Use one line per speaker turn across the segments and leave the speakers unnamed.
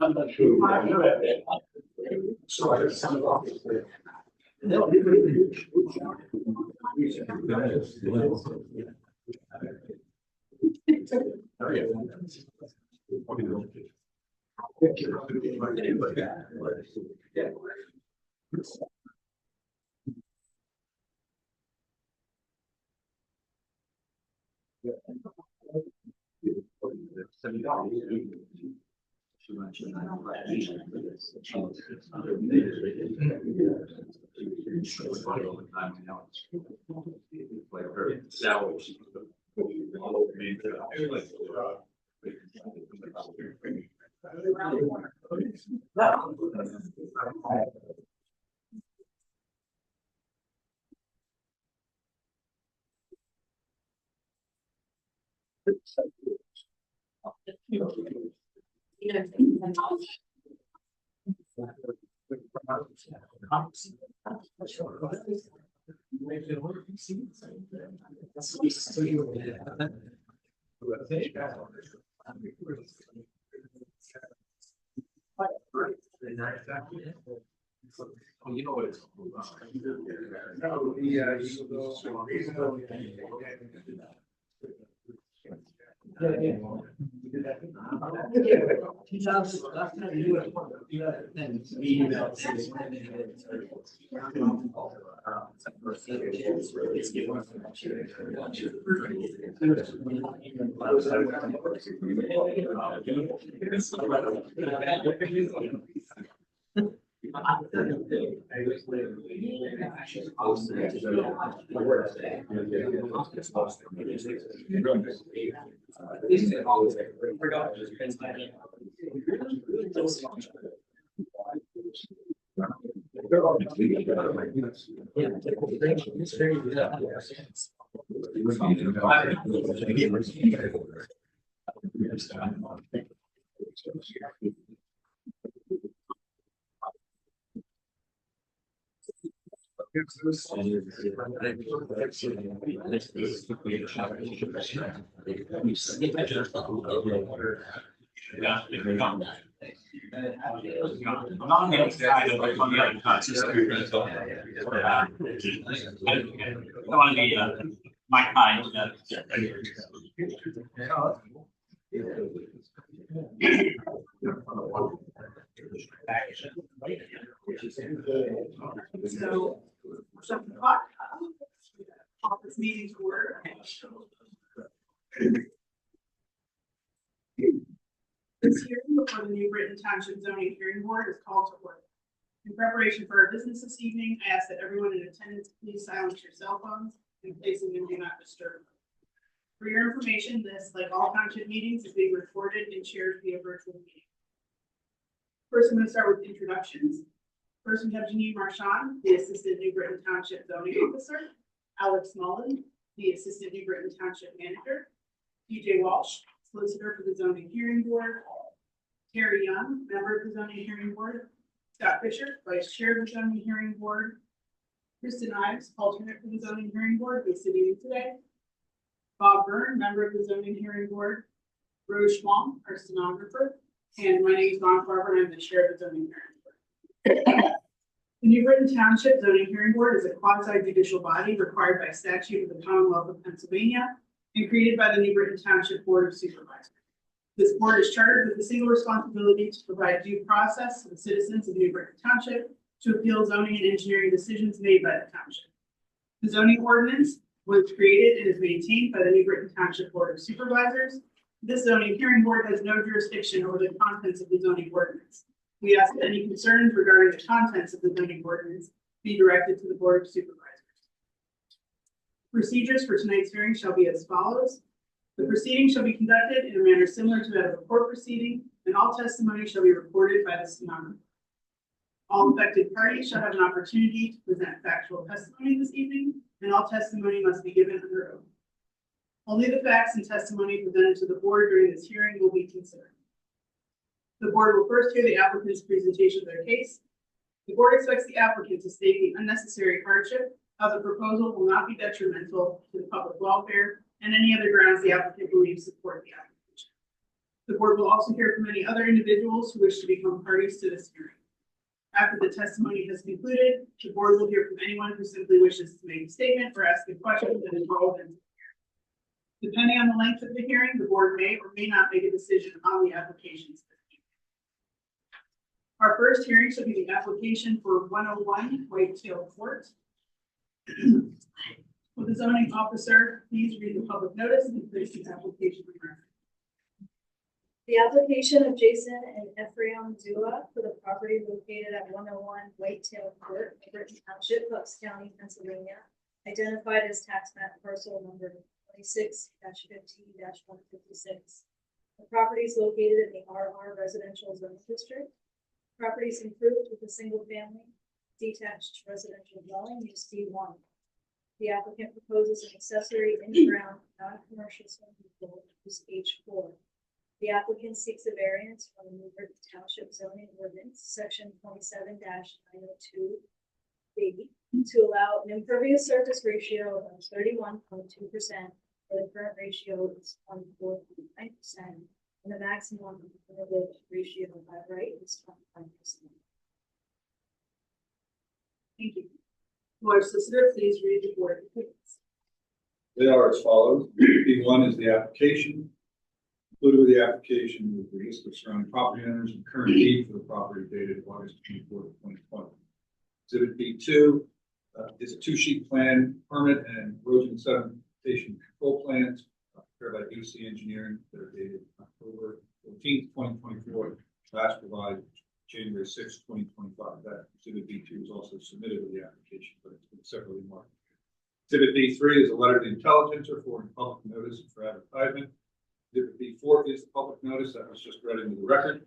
I'm not sure. You know what it's my kind. So, something hot. Office meetings were. This hearing before the New Britain Township Zoning Hearing Board is called to order. In preparation for our business this evening, I ask that everyone in attendance please silence your cell phones and placing them do not disturb. For your information, this, like all township meetings, is being recorded and shared via virtual meeting. First, I'm going to start with introductions. First, we have Janine Marchand, the Assistant New Britain Township Zoning Officer, Alex Mullen, the Assistant New Britain Township Manager, DJ Walsh, Solicitor for the Zoning Hearing Board, Terry Young, Member of the Zoning Hearing Board, Scott Fisher, Vice Chair of the Zoning Hearing Board, Kristen Ives, Alternate for the Zoning Hearing Board, who is sitting in today, Bob Byrne, Member of the Zoning Hearing Board, Rose Schwalm, our stenographer, and my name is Ron Farber, and I'm the Chair of the Zoning Hearing Board. The New Britain Township Zoning Hearing Board is a quasi-judicial body required by statute of the Commonwealth of Pennsylvania and created by the New Britain Township Board of Supervisors. This board is chartered with a single responsibility to provide due process to the citizens of New Britain Township to appeal zoning and engineering decisions made by the township. The zoning ordinance was created and is maintained by the New Britain Township Board of Supervisors. This zoning hearing board has no jurisdiction over the contents of the zoning ordinance. We ask that any concerns regarding the contents of the zoning ordinance be directed to the Board of Supervisors. Procedures for tonight's hearing shall be as follows. The proceeding shall be conducted in a manner similar to that of a court proceeding, and all testimony shall be recorded by the stenographer. All affected parties shall have an opportunity to present factual testimony this evening, and all testimony must be given under oath. Only the facts and testimony presented to the board during this hearing will be considered. The board will first hear the applicant's presentation of their case. The board expects the applicant to state the unnecessary hardship, how the proposal will not be detrimental to the public welfare, and any other grounds the applicant believes support the application. The board will also hear from any other individuals who wish to become parties to this hearing. After the testimony has concluded, the board will hear from anyone who simply wishes to make a statement or ask a question that is relevant. Depending on the length of the hearing, the board may or may not make a decision on the applications. Our first hearing shall be the application for 101 Whitetail Court. Will the zoning officer please read the public notice and place the application in record?
The application of Jason and Ephraim Zua for the property located at 101 Whitetail Court, Britain Township, Bucks County, Pennsylvania, identified as tax map parcel number 26-15-156. The property is located in the RR Residential Zone District. Property is improved with a single-family detached residential dwelling, use D1. The applicant proposes an accessory in-ground non-commercial swimming pool, use H4. The applicant seeks a variance from the New Britain Township zoning ordinance, section 27-902B, to allow an impervious surface ratio of 31.2%, where the current ratio is 24.9%, and the maximum permitted ratio by right is 25%.
Thank you. Lord Solicitor, please read the board opinions.
They are as follows. B1 is the application. Included with the application is the list of surrounding property owners and current deed for the property dated August 24th, 2020. Exhibit B2 is a two-sheet plan, permit, and erosion and sedimentation control plans prepared by DC Engineering that are dated October 14th, 2024. Last provided January 6th, 2025. That exhibit B2 is also submitted with the application, but it's been separately marked. Exhibit B3 is a letter to the intelligencer for public notice and for advertisement. Exhibit B4 is the public notice that was just read into the record.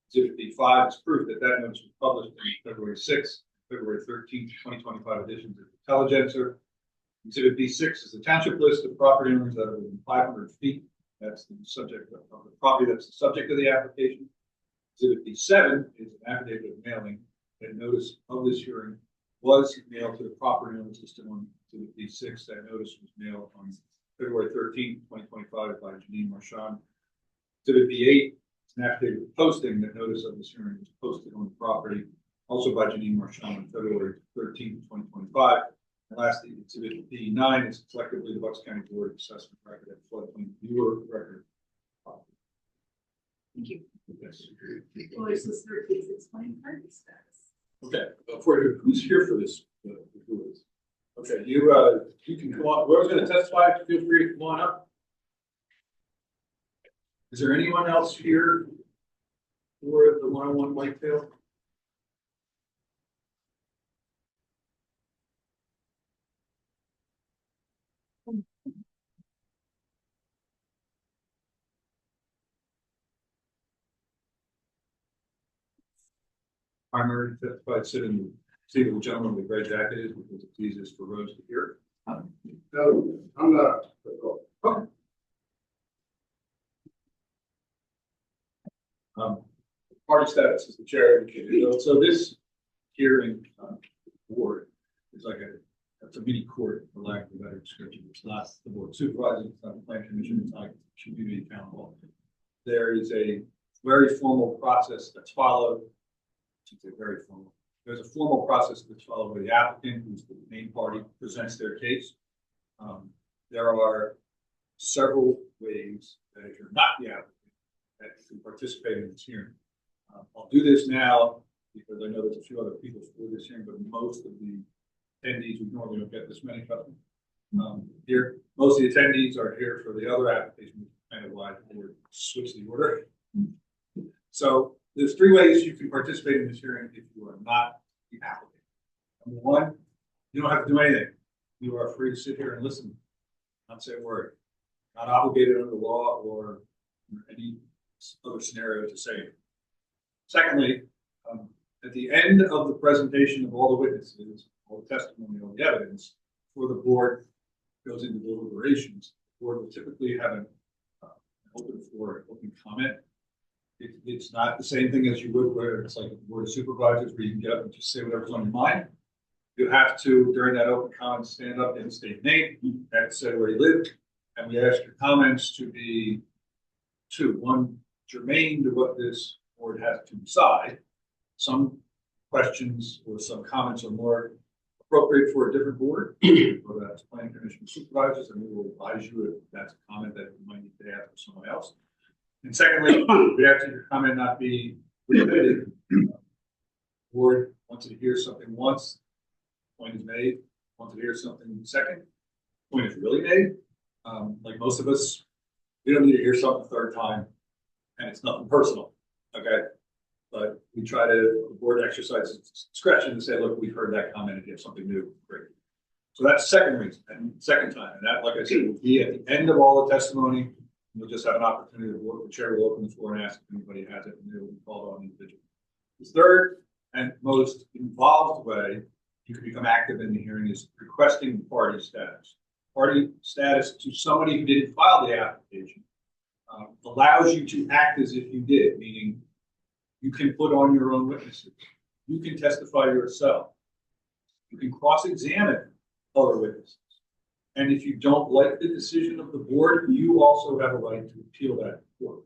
Exhibit B5 is proof that that notice was published on February 6th, February 13th, 2025 editions of the intelligencer. Exhibit B6 is the township list of property owners that are within 500 feet. That's the subject of the property that's the subject of the application. Exhibit B7 is an affidavit of mailing that notice of this hearing was mailed to the property owners listed on Exhibit B6. That notice was mailed on February 13th, 2025 by Janine Marchand. Exhibit B8 is an affidavit of posting that notice of this hearing was posted on the property, also by Janine Marchand on February 13th, 2025. And lastly, Exhibit B9 is collectively the Bucks County Board of Assessment record and floodplain viewer record.
Thank you.
Yes.
Lord Solicitor, please explain party status.
Okay, who's here for this? Who is? Okay, you can come on. Whoever's going to testify, feel free to come on up. Is there anyone else here for the 101 Whitetail?
Primary testified sitting seat of the gentleman with the gray jacket is because it's easiest for Rose to hear.
No, I'm not.
Okay. Party status is the chair indicated. So this hearing board is like it's a mini court, for lack of a better description. It's not the board of supervisors, it's not the plan commission, it's not community town hall. There is a very formal process that's followed. It's very formal. There's a formal process that's followed by the applicant, who's the main party, presents their case. There are several ways that if you're not the applicant, that you can participate in this hearing. I'll do this now because I know there's a few other people for this hearing, but most of the attendees, we normally don't get this many of them here. Most of the attendees are here for the other application, kind of why we switch the order. So there's three ways you can participate in this hearing if you are not the applicant. Number one, you don't have to do anything. You are free to sit here and listen, not say a word, not obligated under the law or any other scenario to say it. Secondly, at the end of the presentation of all the witnesses, all the testimony, all the evidence, before the board goes into deliberations, the board will typically have an open floor, open comment. It's not the same thing as you would where it's like a board of supervisors where you can get up and just say whatever's on your mind. You have to, during that open comment, stand up and state name and say where you live. And we ask your comments to be two. One, germane to what this board has to decide. Some questions or some comments are more appropriate for a different board, whether that's planning commission supervisors, and we will advise you if that's a comment that you might need to ask for someone else. And secondly, we have to your comment not be repetitive. Board wants to hear something once, point is made, wants to hear something second, point is really made. Like most of us, we don't need to hear something a third time, and it's nothing personal, okay? But we try to, the board exercises discretion to say, look, we've heard that comment, if you have something new, great. So that's the second reason, and second time, and that, like I said, will be at the end of all the testimony. We'll just have an opportunity, the chair will open the floor and ask if anybody has it, and they will be called on individually. The third and most involved way you can become active in the hearing is requesting party status. Party status to somebody who didn't file the application allows you to act as if you did, meaning you can put on your own witnesses. You can testify yourself. You can cross-examine other witnesses. And if you don't like the decision of the board, you also have a right to appeal that court.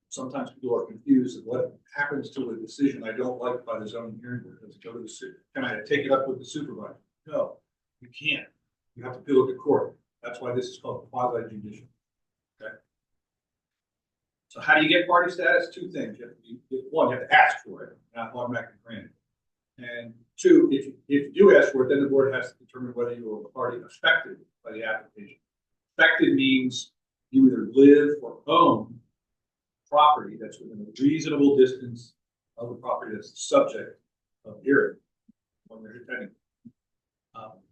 Sometimes people are confused of what happens to a decision I don't like by the zoning hearing board. Does it go to the can I take it up with the supervisor? No, you can't. You have to appeal it to court. That's why this is called quasi-judicial. Okay. So how do you get party status? Two things. One, you have to ask for it, not automatically granted. And two, if you do ask for it, then the board has to determine whether you are a party affected by the application. Affected means you either live or own property that's within a reasonable distance of the property that's the subject of hearing when they're attending.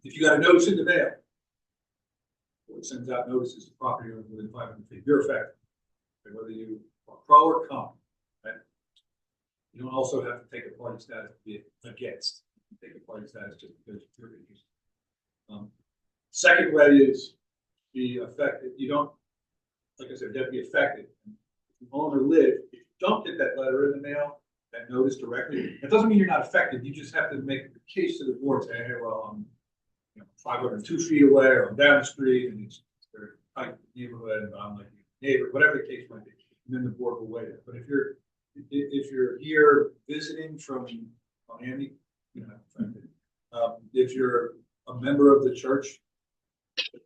If you got a notice in the mail, or it sends out notices to property owners within 500 feet, you're affected. Okay, whether you are pro or con, right? You don't also have to take a party status to be against. You take a party status just because you're against. Second way is be affected. You don't, like I said, you have to be affected. If you own or live, if you don't get that letter in the mail, that notice directly, it doesn't mean you're not affected. You just have to make the case to the board, say, hey, well, I'm 502 feet away, or I'm down the street, and it's a very tight neighborhood, and I'm like a neighbor, whatever the case might be. And then the board will weigh it. But if you're here visiting from Miami, if you're a member of the church,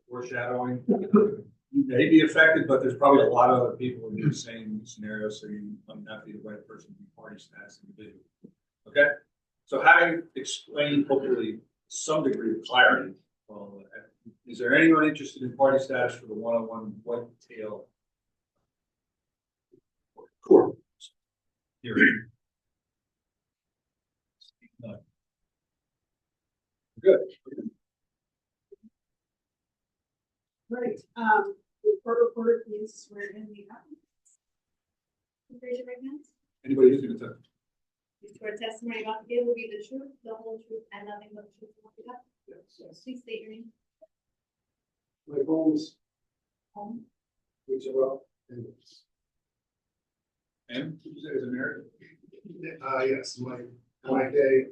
foreshadowing, you may be affected, but there's probably a lot of other people in the same scenario, so you might not be the right person to be party status individual. Okay, so having explained hopefully some degree of clarity, is there anyone interested in party status for the one-on-one whitetail court hearing? No. Good.
Right, the court reporter, please swear in the applicant.
Raise your right hand.
Anybody who's going to testify?
You swear testimony about to give will be the truth, the whole truth, and nothing but the truth. Yes. Please state your name.
My home's
Home.
H-O-L.
And did you say is it married?
Yes, my day,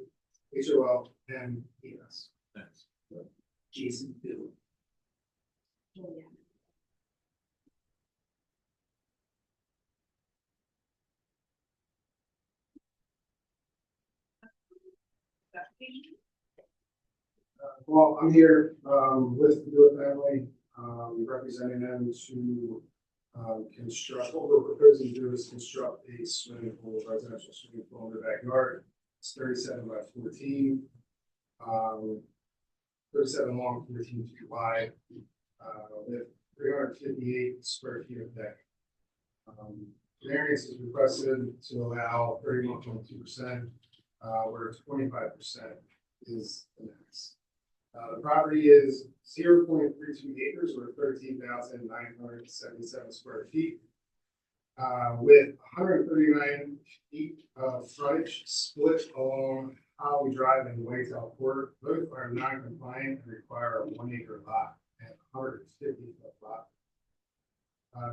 H-O-L-M-E-S.
Thanks.
Jason Bill.
Oh, yeah.
Application.
Well, I'm here with the Dewitt family, representing them to construct, what we're proposing to do is construct a swimming pool, residential swimming pool in the backyard. It's 37 by 14, 37 long, 14 feet wide, with 358 square feet of deck. Variance is requested to allow 31.2%, where 25% is the max. The property is 0.32 acres or 13,977 square feet, with 139 feet of frontage split along Holly Drive and Whitetail Court. Both are non-compliant and require a 1 acre lot and 150 foot lot.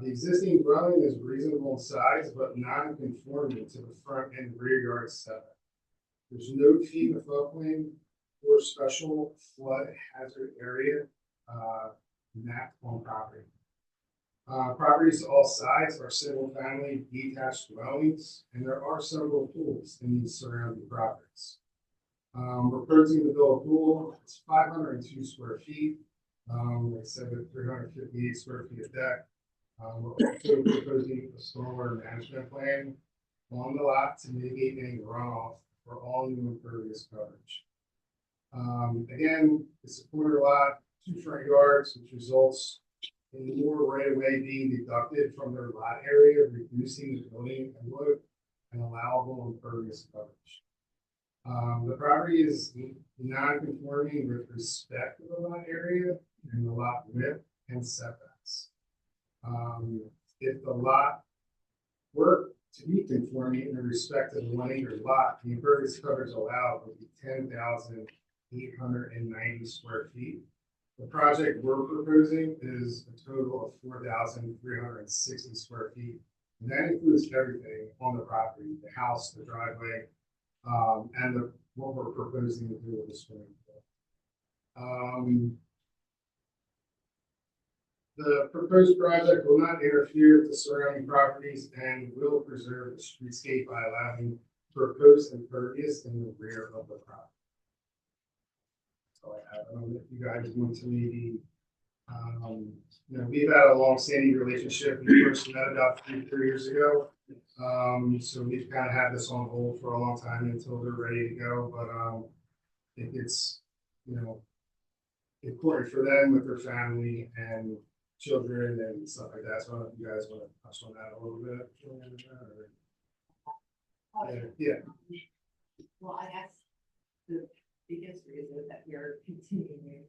The existing dwelling is reasonable in size, but non-conforming to the front and rear yard setback. There's no FEMA floodplain or special flood hazard area mapped on property. Properties to all sides are single-family detached dwellings, and there are several pools in these surrounding properties. We're proposing to build a pool. It's 502 square feet. Like I said, with 358 square feet of deck. We're also proposing a stormwater management plan on the lot to mitigate any runoff for all new impervious coverage. Again, it's a corner lot, 2 front yards, which results in more right of way being deducted from their lot area, reducing the building envelope and allowable impervious coverage. The property is non-conforming with respect to the lot area and the lot width and setbacks. If the lot were to be conforming in respect to the 1 acre lot, the impervious coverage allowed would be 10,890 square feet. The project we're proposing is a total of 4,360 square feet. And that includes everything on the property, the house, the driveway, and what we're proposing to do with the swimming pool. The proposed project will not interfere with the surrounding properties and will preserve the streetscape by allowing proposed impervious in the rear of the property. That's all I have. I don't know if you guys want to maybe, we've had a long-standing relationship. We first met about 3 years ago. So we've kind of had this on hold for a long time until they're ready to go. But it's, important for them with their family and children and stuff like that. So I don't know if you guys want to touch on that a little bit. Yeah.
Well, I guess the biggest reason that we're continuing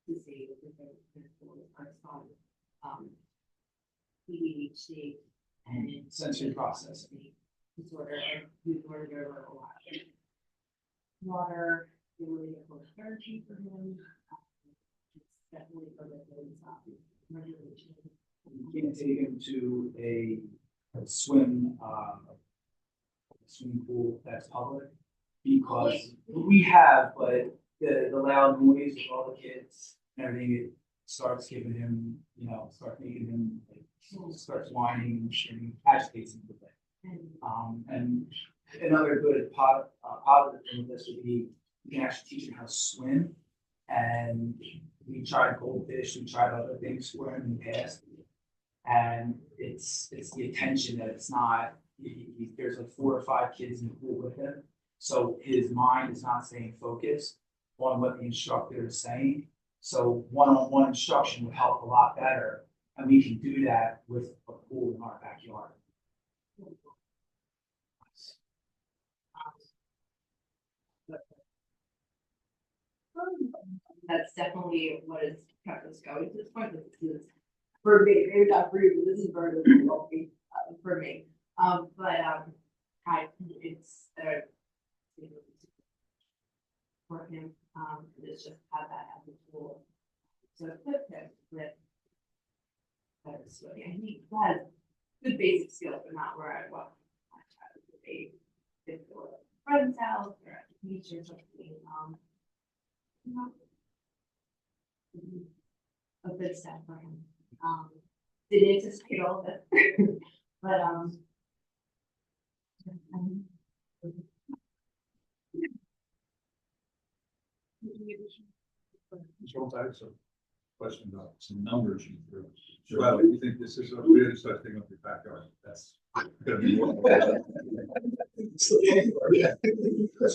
to see different on ADHD and
sensory processing
disorder, or a lot of water, really therapy for him. Definitely for the regulation.
You can't take him to a swimming pool that's public because we have, but the loud noise of all the kids and everything, it starts giving him, starts making him starts whining and agitates him with it. And another good positive thing with this would be you can actually teach him how to swim. And we tried goldfish, we tried other things for him in the past. And it's the attention that it's not, there's like 4 or 5 kids in the pool with him. So his mind is not staying focused on what the instructor is saying. So one-on-one instruction would help a lot better. And we can do that with a pool in our backyard.
That's definitely what has kept us going to this point. This is for me, maybe not for you, but this is very difficult for me. It's for him. It's just have that as a tool to equip him with better swimming. And he has good basic skills, but not where I want my child to be. If they were at a friend's house or at the beach or something, a good step for him. Didn't anticipate all of it, but
Question about some numbers you threw. Well, you think this is a really such thing up your backyard? That's gonna be one. So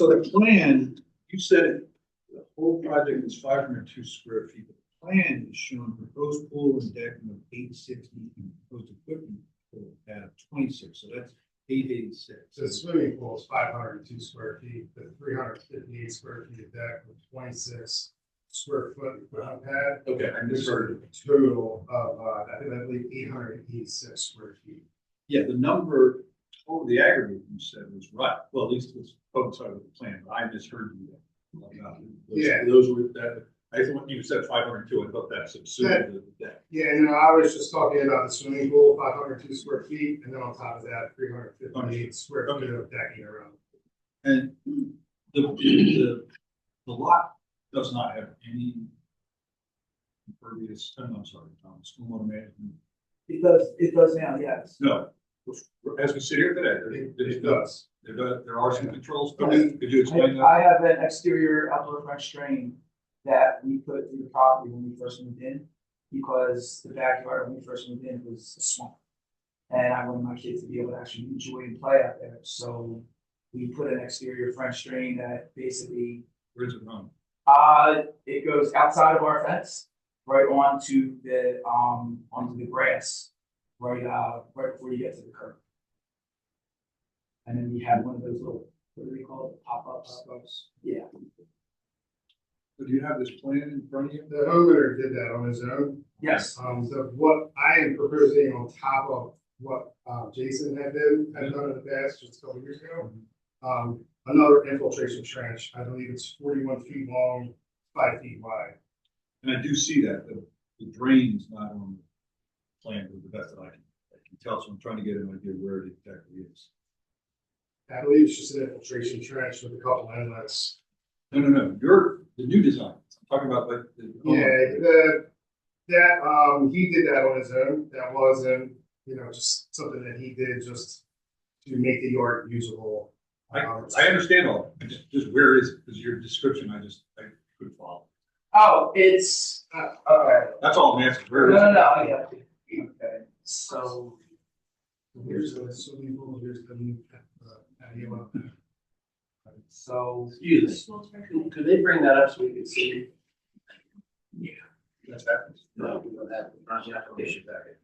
the plan, you said it, the whole project is 502 square feet. The plan is showing proposed pool and deck of 860 and proposed equipment pool at 26. So that's 886.
So the swimming pool is 502 square feet, the 358 square feet of deck with 26 square foot equipment pad.
Okay, I misheard.
Total of I believe 886 square feet.
Yeah, the number over the aggregate you said was right. Well, at least it was coincided with the plan, but I misheard you there.
Yeah.
Those were that. I thought you said 502. I thought that's subsumed the deck.
Yeah, no, I was just talking about the swimming pool, 502 square feet, and then on top of that, 358 square feet of decking around.
And the lot does not have any impervious, I'm sorry, stormwater management.
It does now, yes.
No, as we sit here today,
It does.
there are some controls.
Yes.
Could you explain that?
I have an exterior outdoor French drain that we put through the property when we first moved in, because the backyard when we first moved in was a swamp. And I wanted my kids to be able to actually enjoy and play out there, so we put an exterior French drain that basically,
Where's it run?
it goes outside of our fence, right onto the grass, right before you get to the curb. And then we have one of those little, what do they call it, pop-ups? Yeah.
So do you have this plan in front of you?
The homeowner did that on his own.
Yes.
So what I am proposing on top of what, Jason had done in the past, just a couple years ago. Another infiltration trench, I believe it's 41 feet long, 5 feet wide.
And I do see that, the drain is not on the plan, but the best that I can tell, so I'm trying to get an idea where it exactly is.
I believe it's just an infiltration trench with a couple inlets.
No, the new design, I'm talking about like the.
He did that on his own, that wasn't, just something that he did just to make the yard usable.
I understand all, that. Just where is it? Because your description, I couldn't follow.
Oh, it's, okay.
That's all I'm asking, where is it?
No, I got it. Okay, so.
Here's the swimming pool, here's the, patio.
So.
Excuse me, could they bring that up so we can see?
That's happening.
No, we don't have, not the application packet.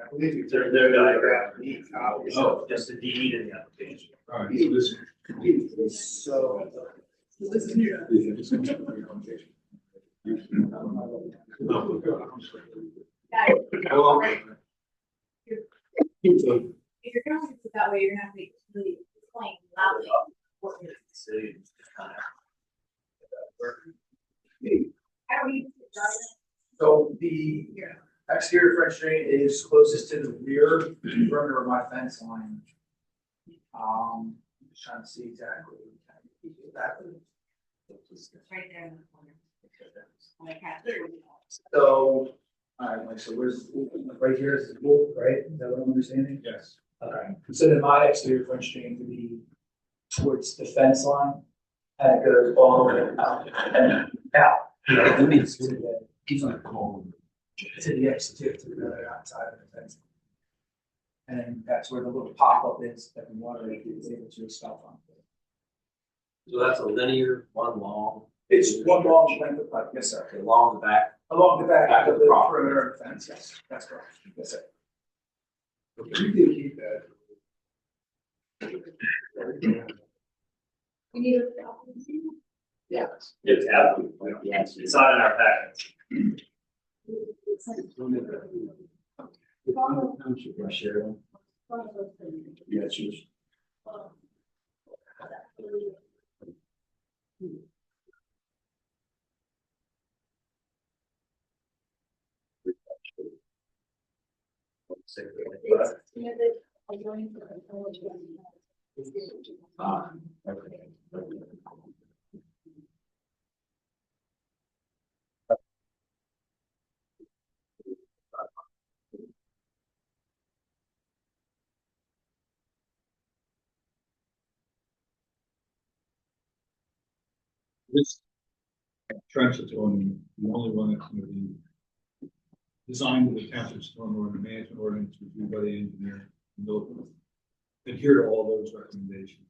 I believe it's.
They're diagram. Oh, just the deed and the application.
All right, so this.
So.
This is new.
Guys,
Well,
if you're going to put that way, you're gonna have to really explain loudly what you're. I don't need to drive it.
So the exterior French drain is closest to the rear perimeter of my fence line. Just trying to see exactly.
It's right there in the corner. Like, half there.
So, alright, like, so where's, right here is the pool, right? Is that what I'm understanding?
yes,
Okay. So then my exterior French drain would be towards the fence line, and it goes all the way out and out. It means to the, keeps on cold. To the exterior, to the other outside of the fence. And that's where the little pop-up is that the water is able to expel from.
So that's a linear, one long.
It's one long length of pipe, yes, sir.
Along the back.
Along the back of the
property.
perimeter of the fence, yes, that's correct, yes, sir.
You can keep that.
We need a.
Yeah.
It's happening. Yes, it's not in our packets. Yeah, choose.
this trench that's on, the only one that's gonna be designed with the township stormwater management ordinance reviewed by the engineer. And they'll adhere to all those recommendations.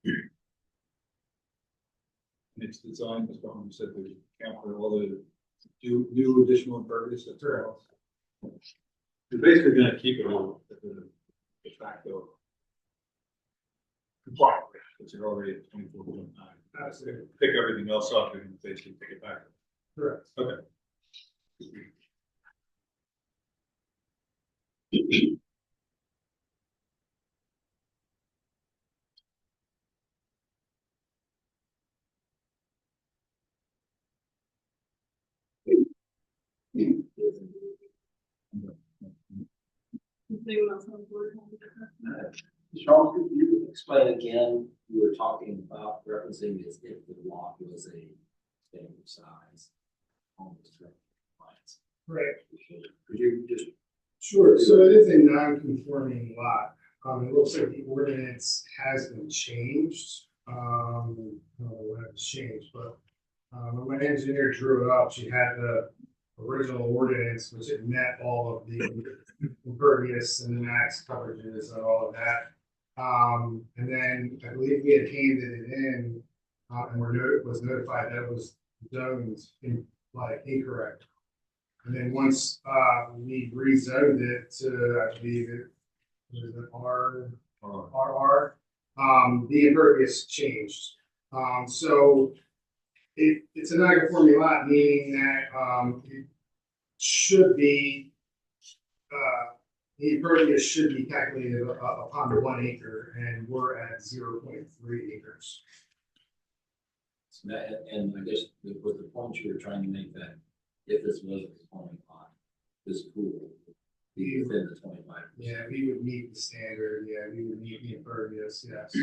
And it's designed, as Bob said, to account for all the new additional impervious that's there. You're basically gonna keep it all at the de facto compliant, because you're already at 24.9.
Absolutely.
Pick everything else up and basically pick it back.
Correct.
Okay.
Anyone else on the board?
Sean, could you explain again, you were talking about referencing as if the lot was a same size. Almost compliance.
Right.
Could you just?
Sure, so it is a non-conforming lot. It looks like the ordinance has been changed. I don't know when it was changed, but when my engineer drew it up, she had the original ordinance, which it met all of the impervious and the max coverages and all of that. And then I believe we had handed it in, and was notified that it was zoned incorrect. And then once we rezoned it to, I believe it was an RR, the impervious changed. So it's a non-conforming lot, meaning that it should be the impervious should be calculated upon the 1 acre, and we're at 0.3 acres.
And I guess with the point you were trying to make that if this was a conforming lot, this pool would be within the 25%.
Yeah, we would meet the standard. Yeah, we would meet the impervious. Yes.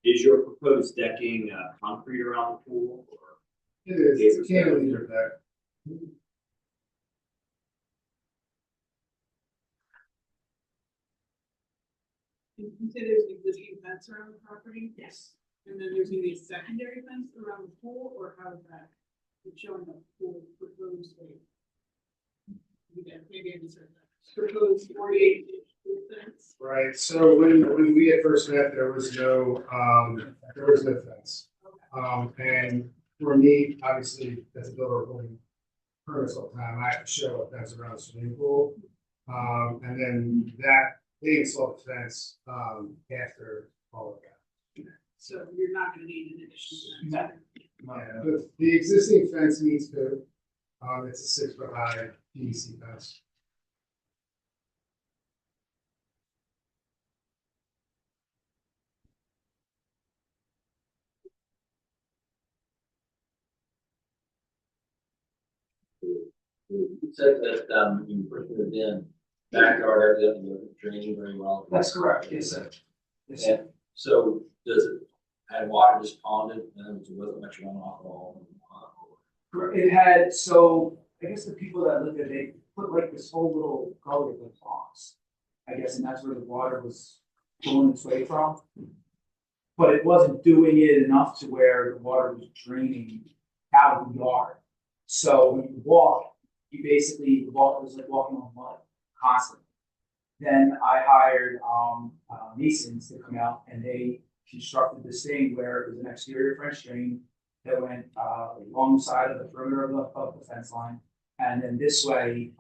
Is your proposed decking concrete around the pool? Or?
It is. It's a cantilever deck.
You can say there's an existing fence around the property,
Yes.
and then there's gonna be a secondary fence around the pool, or how is that? It's showing the pool proposed weight. Maybe I misheard that. Proposed 48-inch pool fence.
Right. So when we had first met, there was no fence. And for me, obviously, as a builder holding permits all the time, I have to show a fence around the swimming pool. And then they installed the fence after all of that.
So you're not gonna need an additional fence.
Yeah, the existing fence meets code. It's a 6-foot high PVC fence.
You said that you put it in backyard area and wasn't draining very well.
That's correct, yes, sir. Yes, sir.
And so does it have water just ponded and there wasn't much runoff at all?
It had, so I guess the people that lived there, they put like this whole little gully with ponds. I guess, and that's where the water was flowing its way from. But it wasn't doing it enough to where the water was draining out of the yard. So when you walk, you basically, the water was like walking on mud constantly. Then I hired masons to come out and they constructed this thing where it was an exterior French drain that went along the side of the perimeter of the fence line. And then this way,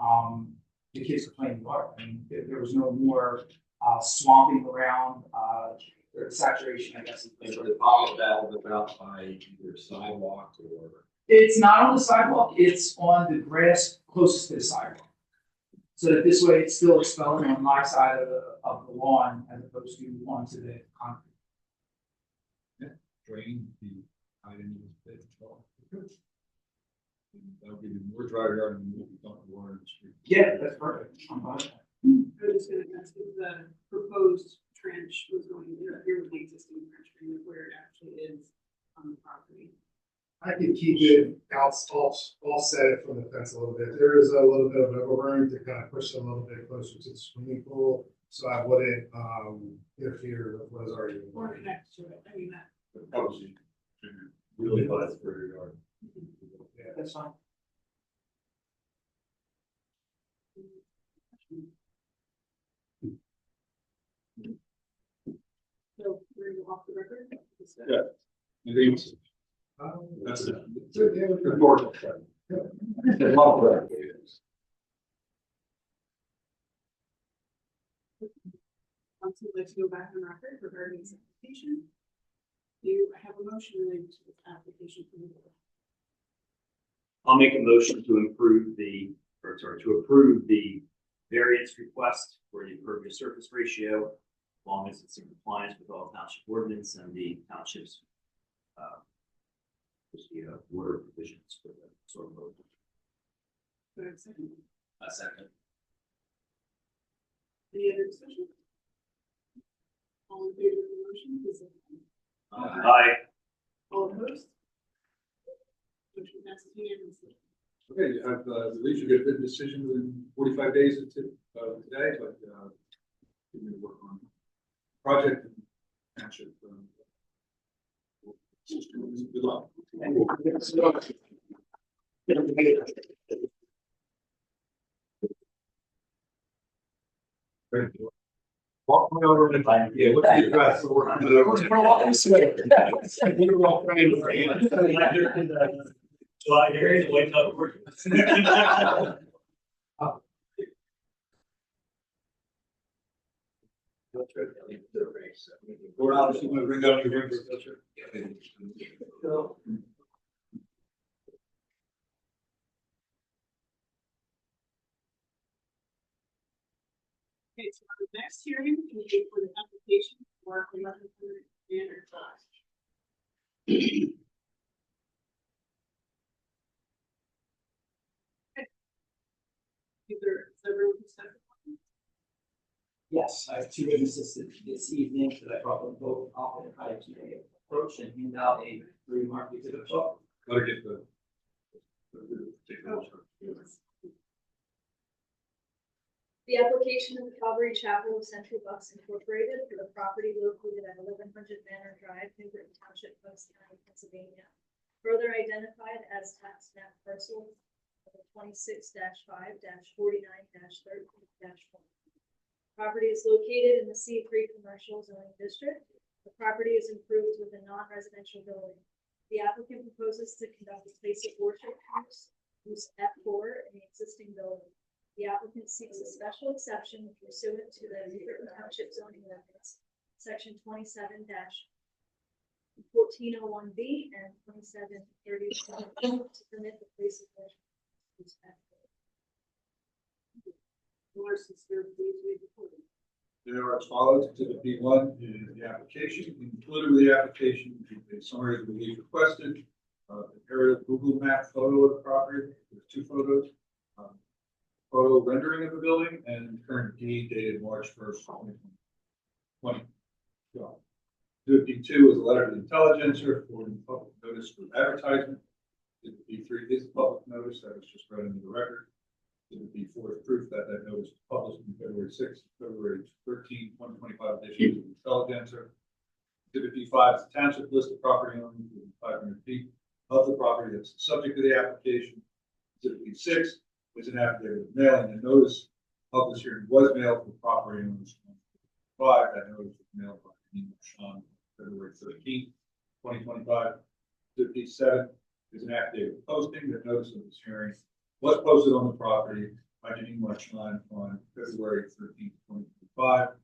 the kids were playing in the water. I mean, there was no more swamping around, or saturation, I guess.
And so the bottom of that was about by either sidewalk or.
It's not on the sidewalk, it's on the grass closest to the sidewalk. So that this way it's still expelling on my side of the lawn as opposed to onto the concrete.
Drain the high end of the pit. That'll give you more dry yard than what you dump water in the street.
Yeah, that's perfect. I'm fine with that.
I was just gonna ask if the proposed trench was going to interfere with the existing trench drain, where it actually is on the property.
I could keep it offset it from the fence a little bit. There is a little bit of overburn to kind of push it a little bit closer to the swimming pool, so I wouldn't interfere with what is already in the
Or
water.
connect to it, I mean, that.
Obviously, really close for your yard.
Yeah.
That's fine.
So we're gonna go off the record.
Yeah. Anything else? That's it. Important.
Let's go back on record regarding this application. Do you have a motion related to this application from the board?
I'll make a motion to approve the variance request for the impervious surface ratio, as long as it's in compliance with all township ordinance and the township's water provisions for the soil road.
Do I have a second?
A second.
Any other discussion? All in favor of the motion, please say aye.
Aye.
All opposed? Motion passes unanimously.
Okay, you have, Lee, you get a good decision within 45 days of today, but, you need to work on project and township. Good luck. Walk me over and yeah, what's the address?
July, here's the way up work.
Board obviously want to bring down your rings.
Okay, so the next hearing will be for the application for 1100 Manor Drive. Is everyone consent?
Yes, I have two witnesses this evening that I brought them both up and I today approach and hand out a remark exhibit book.
Gotta get the. Take the.
The application of the Calvary Chapel of Central Bucks Incorporated for the property located at 1100 Manor Drive, New Britain Township, Bucks County, Pennsylvania, further identified as tax map parcel 26-5-49-13-1. Property is located in the C3 Commercial Zoning District. The property is improved with a non-residential building. The applicant proposes to conduct a place of worship use F4 in the existing building. The applicant seeks a special exception pursuant to the New Britain Township zoning ordinance, section 27-1401B and 2730 to permit the place of worship use F4.
Larson's here, please read the report.
There are as follows. Exhibit B1 is the application. Included with the application is a summary of the relief requested, comparative Google map photo of the property. There's two photos. Photo rendering of the building and current deed dated March 1st, 2020. Exhibit B2 is a letter to the intelligencer for public notice for advertisement. Exhibit B3 is a public notice that was just read into the record. Exhibit B4 is proof that that notice was published on February 6th, February 13, 2025 edition of the intelligencer. Exhibit B5 is the township list of property owners within 500 feet of the property that's subject to the application. Exhibit B6 is an affidavit of mailing. The notice of this hearing was mailed to property owners. That notice was mailed by on February 13, 2025. Exhibit B7 is an affidavit of posting. The notice of this hearing was posted on the property by Janine Marchline on February 13, 2025.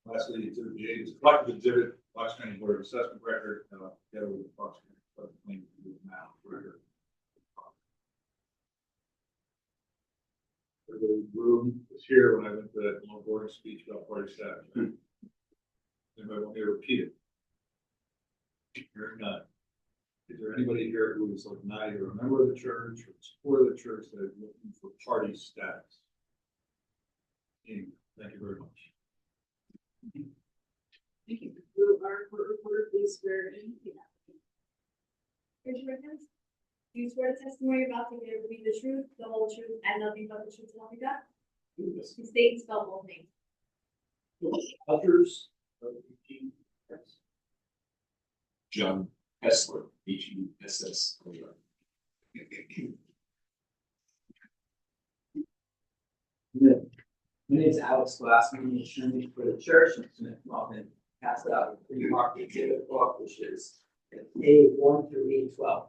Lastly, exhibit B8 is a collective exhibit, Bucks County Board of Assessment record, together with the Bucks County claim to the map record. The room was here when I went to that long board speech about party status. Anybody want me to repeat it? Hearing none. Is there anybody here who is like neither a member of the church or support of the church that is looking for party status? Thank you very much.
Thank you. Will our court reporter please swear in?
Raise your hand. Do you swear the testimony you're about to give will be the truth, the whole truth, and nothing but the truth, so help you God?
Yes.
You state and spell both names.
Others?
John Hessler, HUSS.
My name is Alex Glass. I'm the attorney for the church. I'm going to come up and pass out a remark exhibit book, which is A1 through A12.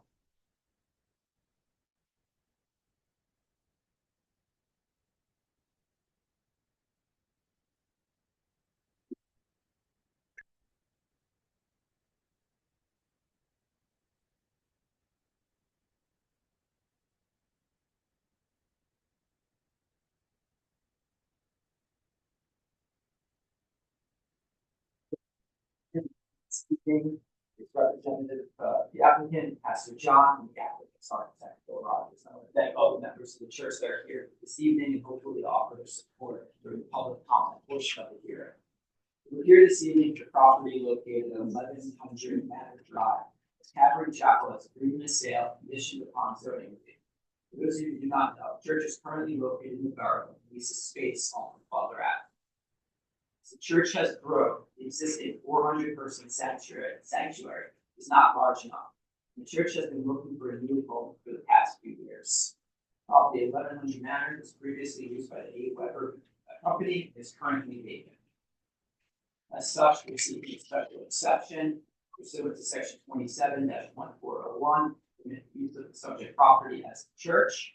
Speaking, it's representative, the applicant, Pastor John, and the applicant's architect, Bill Rogers. I want to thank all the members of the church that are here this evening and hopefully offer their support during the public comment portion of the hearing. We're here this evening for property located at 1100 Manor Drive, Calvary Chapel has agreement of sale conditioned upon zoning review. For those of you who do not know, the church is currently located in the borough and leases space on Butler Ave. As the church has grown, the existing 400-person sanctuary is not large enough. The church has been looking for a new home for the past few years. Property 1100 Manor was previously used by the A. Weber Company and is currently vacant. As such, we seek a special exception pursuant to section 27-1401, permit use of the subject property as a church.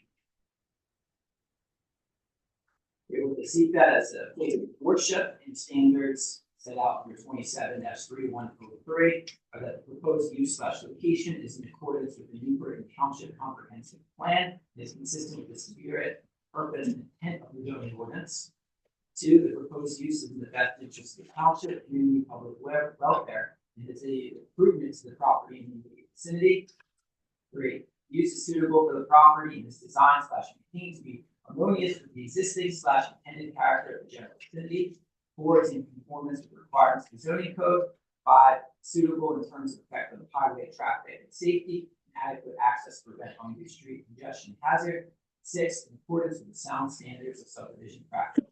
We will seek that as a place of worship in standards set out under 27-3103, that the proposed use/location is in accordance with the New Britain Township Comprehensive Plan, and is consistent with the spirit, purpose, and intent of the zoning ordinance. 2, the proposed use is in the best interest of the township, community, public welfare, and is a improvement to the property in the vicinity. 3, use is suitable for the property and is designed/maintained to be harmonious with the existing/intended character of the general vicinity. 4, is in conformance with the requirements of the zoning code. 5, suitable in terms of effect on the highway, traffic, and safety, and adequate access to prevent undue street congestion hazard. 6, in accordance with the sound standards of subdivision practice.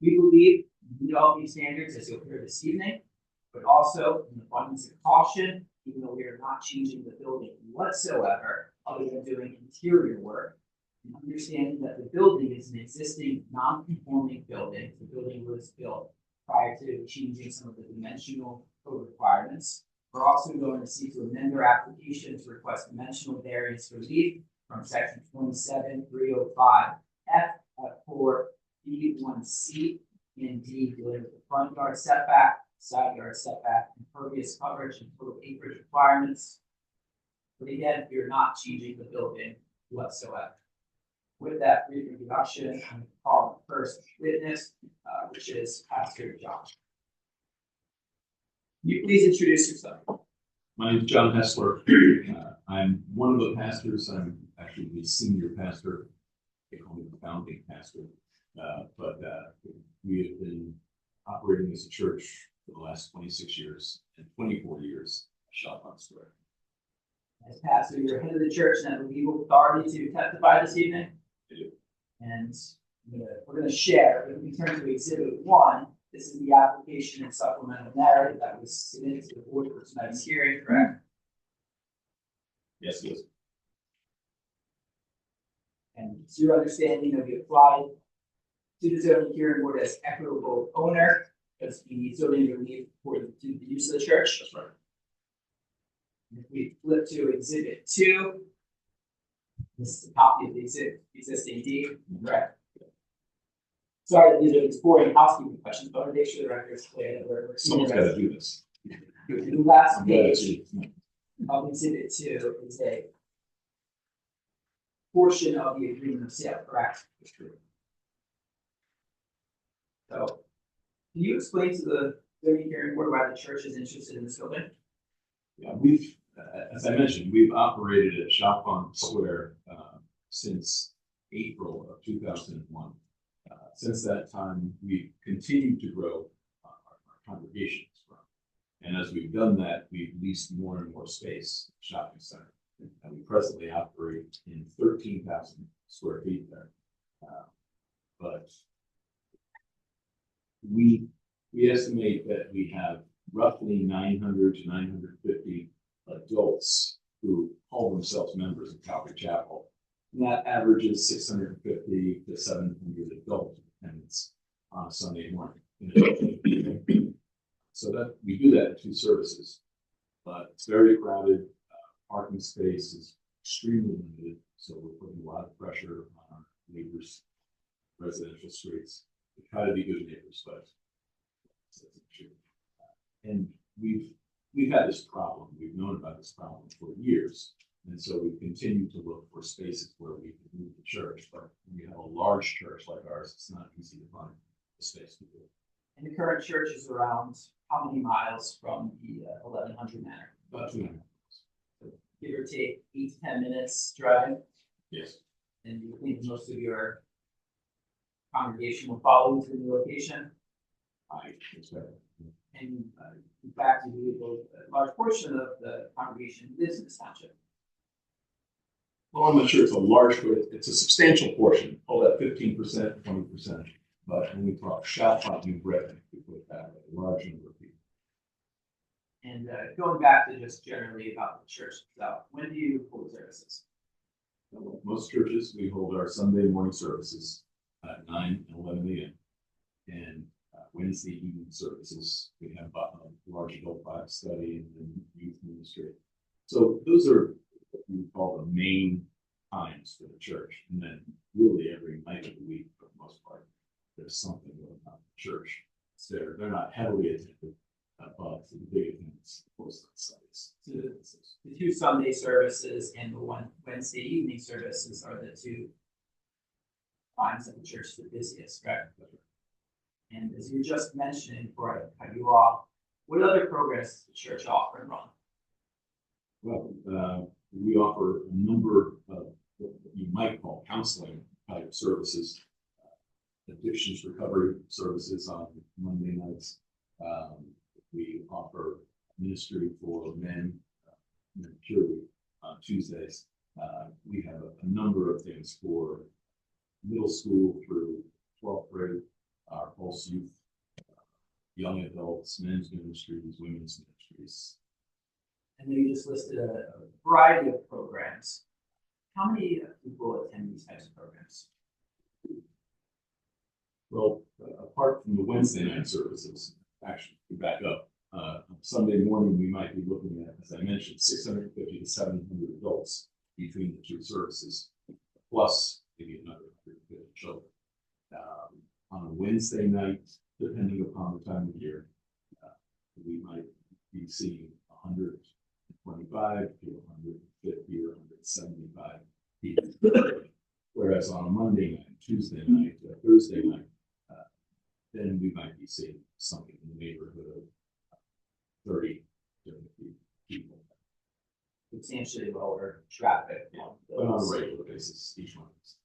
We believe we meet all these standards as you'll hear this evening, but also in abundance of caution, even though we are not changing the building whatsoever, other than doing interior work, and understanding that the building is an existing non-conforming building. The building was built prior to changing some of the dimensional code requirements. We're also going to seek to amend our application to request dimensional variance relief from section 27-305F for B1C and D, dealing with the front yard setback, side yard setback, impervious coverage, and total acreage requirements. But again, we are not changing the building whatsoever. With that brief introduction, I'm going to call the first witness, which is Pastor John. Can you please introduce yourself?
My name is John Hessler. I'm one of the pastors. I'm actually the senior pastor. They call me the founding pastor. But we have been operating as a church for the last 26 years and 24 years at Shopon Square.
As pastor, you're head of the church and have the legal authority to testify this evening.
I do.
And we're going to share. If we turn to Exhibit 1, this is the application and supplemental narrative that was submitted to the board for tonight's hearing, correct?
Yes, yes.
And it's your understanding that we applied to the zoning hearing board as equitable owner, because we need zoning relief for the use of the church.
That's right.
If we flip to Exhibit 2, this is a copy of the existing deed, correct? Sorry, these are boring housekeeping questions, but I want to make sure the record is clear that we're.
Someone's got to do this.
The last
I'm glad it's
page
you.
of Exhibit 2 is a portion of the agreement of sale, correct?
That's true.
So, can you explain to the zoning hearing board why the church is interested in this building?
Yeah, we've, as I mentioned, we've operated at Shopon Square since April of 2001. Since that time, we've continued to grow our congregation as well. And as we've done that, we've leased more and more space at the shopping center. And we presently operate in 13,000 square feet there. But we estimate that we have roughly 900 to 950 adults who call themselves members of Calvary Chapel. And that averages 650 to 700 adult attendance on a Sunday morning. So that we do that in 2 services, but it's very crowded. Parking space is extremely limited, so we're putting a lot of pressure on our neighbors, residential streets. We try to be good neighbors, but that's an issue. And we've had this problem. We've known about this problem for years. And so we continue to look for spaces where we can move the church. But when you have a large church like ours, it's not easy to find the space to do it.
And the current church is around how many miles from the 1100 Manor?
About 200 miles.
Give or take 8 to 10 minutes drive.
Yes.
And you think most of your congregation will follow you to the new location?
I expect it.
And in fact, a large portion of the congregation lives in this township.
Well, I'm not sure it's a large, but it's a substantial portion, call that 15%, 20%. But when we talk Chalfont, New Britain, we put that a large number of people.
And going back to just generally about the church itself, when do you hold services?
Like most churches, we hold our Sunday morning services at 9 and 11 a.m. And Wednesday evening services, we have a large adult Bible study and then youth ministry. So those are what we call the main times for the church. And then really every night of the week, for the most part, there's something going on in the church. So they're not heavily attended, but the big attendance most on Sundays.
So the two Sunday services and the one Wednesday evening services are the two times that the church is the busiest, right? And as you were just mentioning, before I cut you off, what other programs does the church offer and run?
Well, we offer a number of what you might call counseling type services, addictions recovery services on Monday nights. We offer ministry for men, purely on Tuesdays. We have a number of things for middle school through 12th grade, our pulse youth, young adults, men's ministries, women's ministries.
And you just listed a variety of programs. How many people attend these types of programs?
Well, apart from the Wednesday night services, actually, we back up. Sunday morning, we might be looking at, as I mentioned, 650 to 700 adults between the two services, plus maybe another 150 children. On a Wednesday night, depending upon the time of year, we might be seeing 125 to 150 or 175 people. Whereas on a Monday night, Tuesday night, Thursday night, then we might be seeing something in the neighborhood of 30 to 50 people.
Substantially lower traffic.
But on a regular basis, each one of these.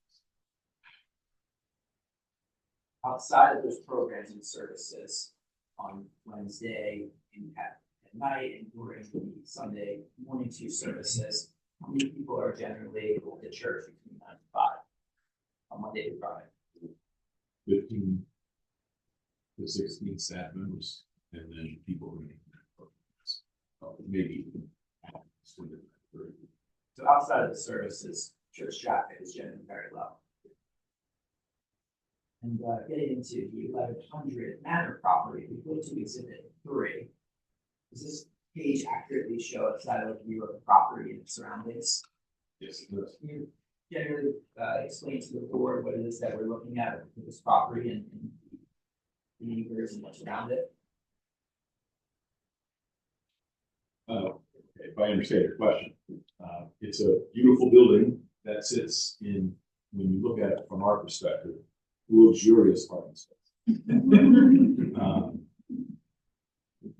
Outside of those programs and services on Wednesday and at night and during the Sunday morning two services, how many people are generally able to church between 9 to 5 on Monday to Friday?
15 to 16 staff members, and then people running programs. Maybe extended 30.
So outside of the services, church traffic is generally very low. And getting into the 1100 Manor property, we go to exhibit 3. Does this page accurately show a satellite view of the property and its surroundings?
Yes, it does.
Can you generally explain to the board what it is that we're looking at with this property and the neighbors and what's around it?
Okay, if I understand your question, it's a beautiful building that sits in, when you look at it from our perspective, luxurious parking space.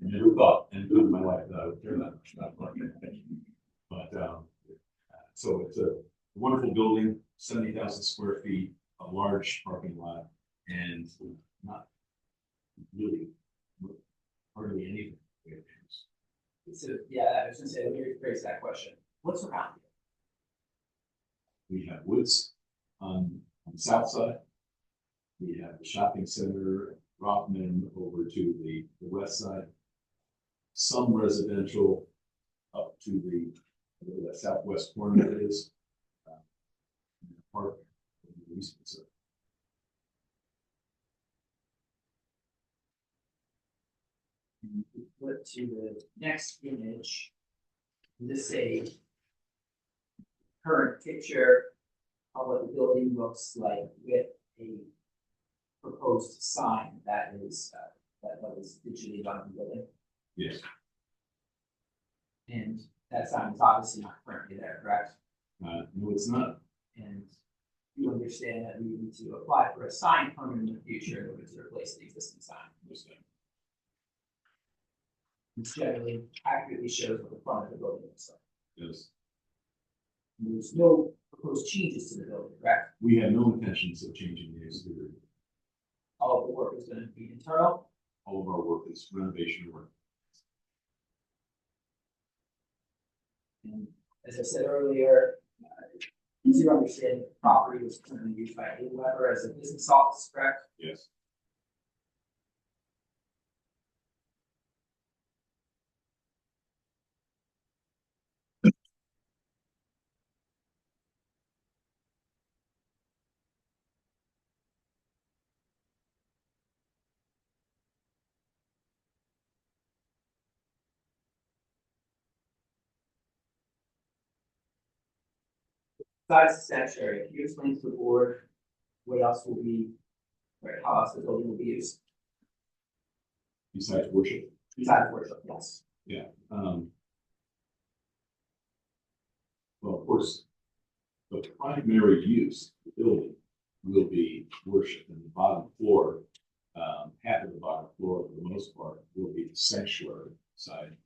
Never thought, and in my life, that I would care that much about parking. But so it's a wonderful building, 70,000 square feet, a large parking lot, and not really hardly anything.
So, yeah, I was gonna say, let me rephrase that question. What's around it?
We have woods on the south side. We have the shopping center, Rothman over to the west side. Some residential up to the southwest corner it is. Park in the east side.
Flip to the next image. This is a current picture of what the building looks like with a proposed sign that is that was digitally done in the building.
Yes.
And that sign is obviously not currently there, correct?
No, it's not.
And you understand that we need to apply for a sign permit in the future in order to replace the existing sign. Which generally accurately shows what the front of the building looks like.
Yes.
There's no proposed changes to the building, correct?
We have no intentions of changing the exterior.
All of the work is going to be internal.
all of our work is renovation work.
And as I said earlier, easy to understand, the property was currently used by A. Weber as a business office, correct?
Yes.
Besides the sanctuary, can you explain to the board what else will be, or how else the building will be used
Besides worship.
besides worship? Yes.
Well, of course, the primary use of the building will be worship, and the bottom floor, half of the bottom floor, for the most part, will be the sanctuary side.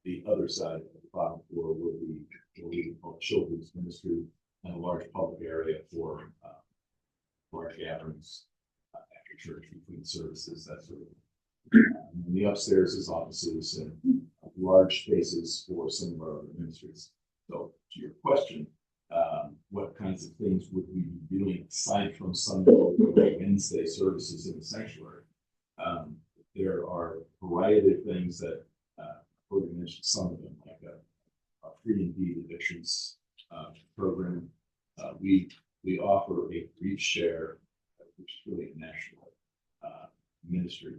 The other side of the bottom floor will be what we call children's ministry and a large public area for large gatherings after church, between services, that sort of thing. And the upstairs is offices and large spaces for some of our other ministries. So to your question, what kinds of things would we be doing aside from Sunday or Wednesday services in the sanctuary? There are a variety of things that we mentioned some of them, like a free and deed evictions program. We offer a grief share, which is really a national ministry.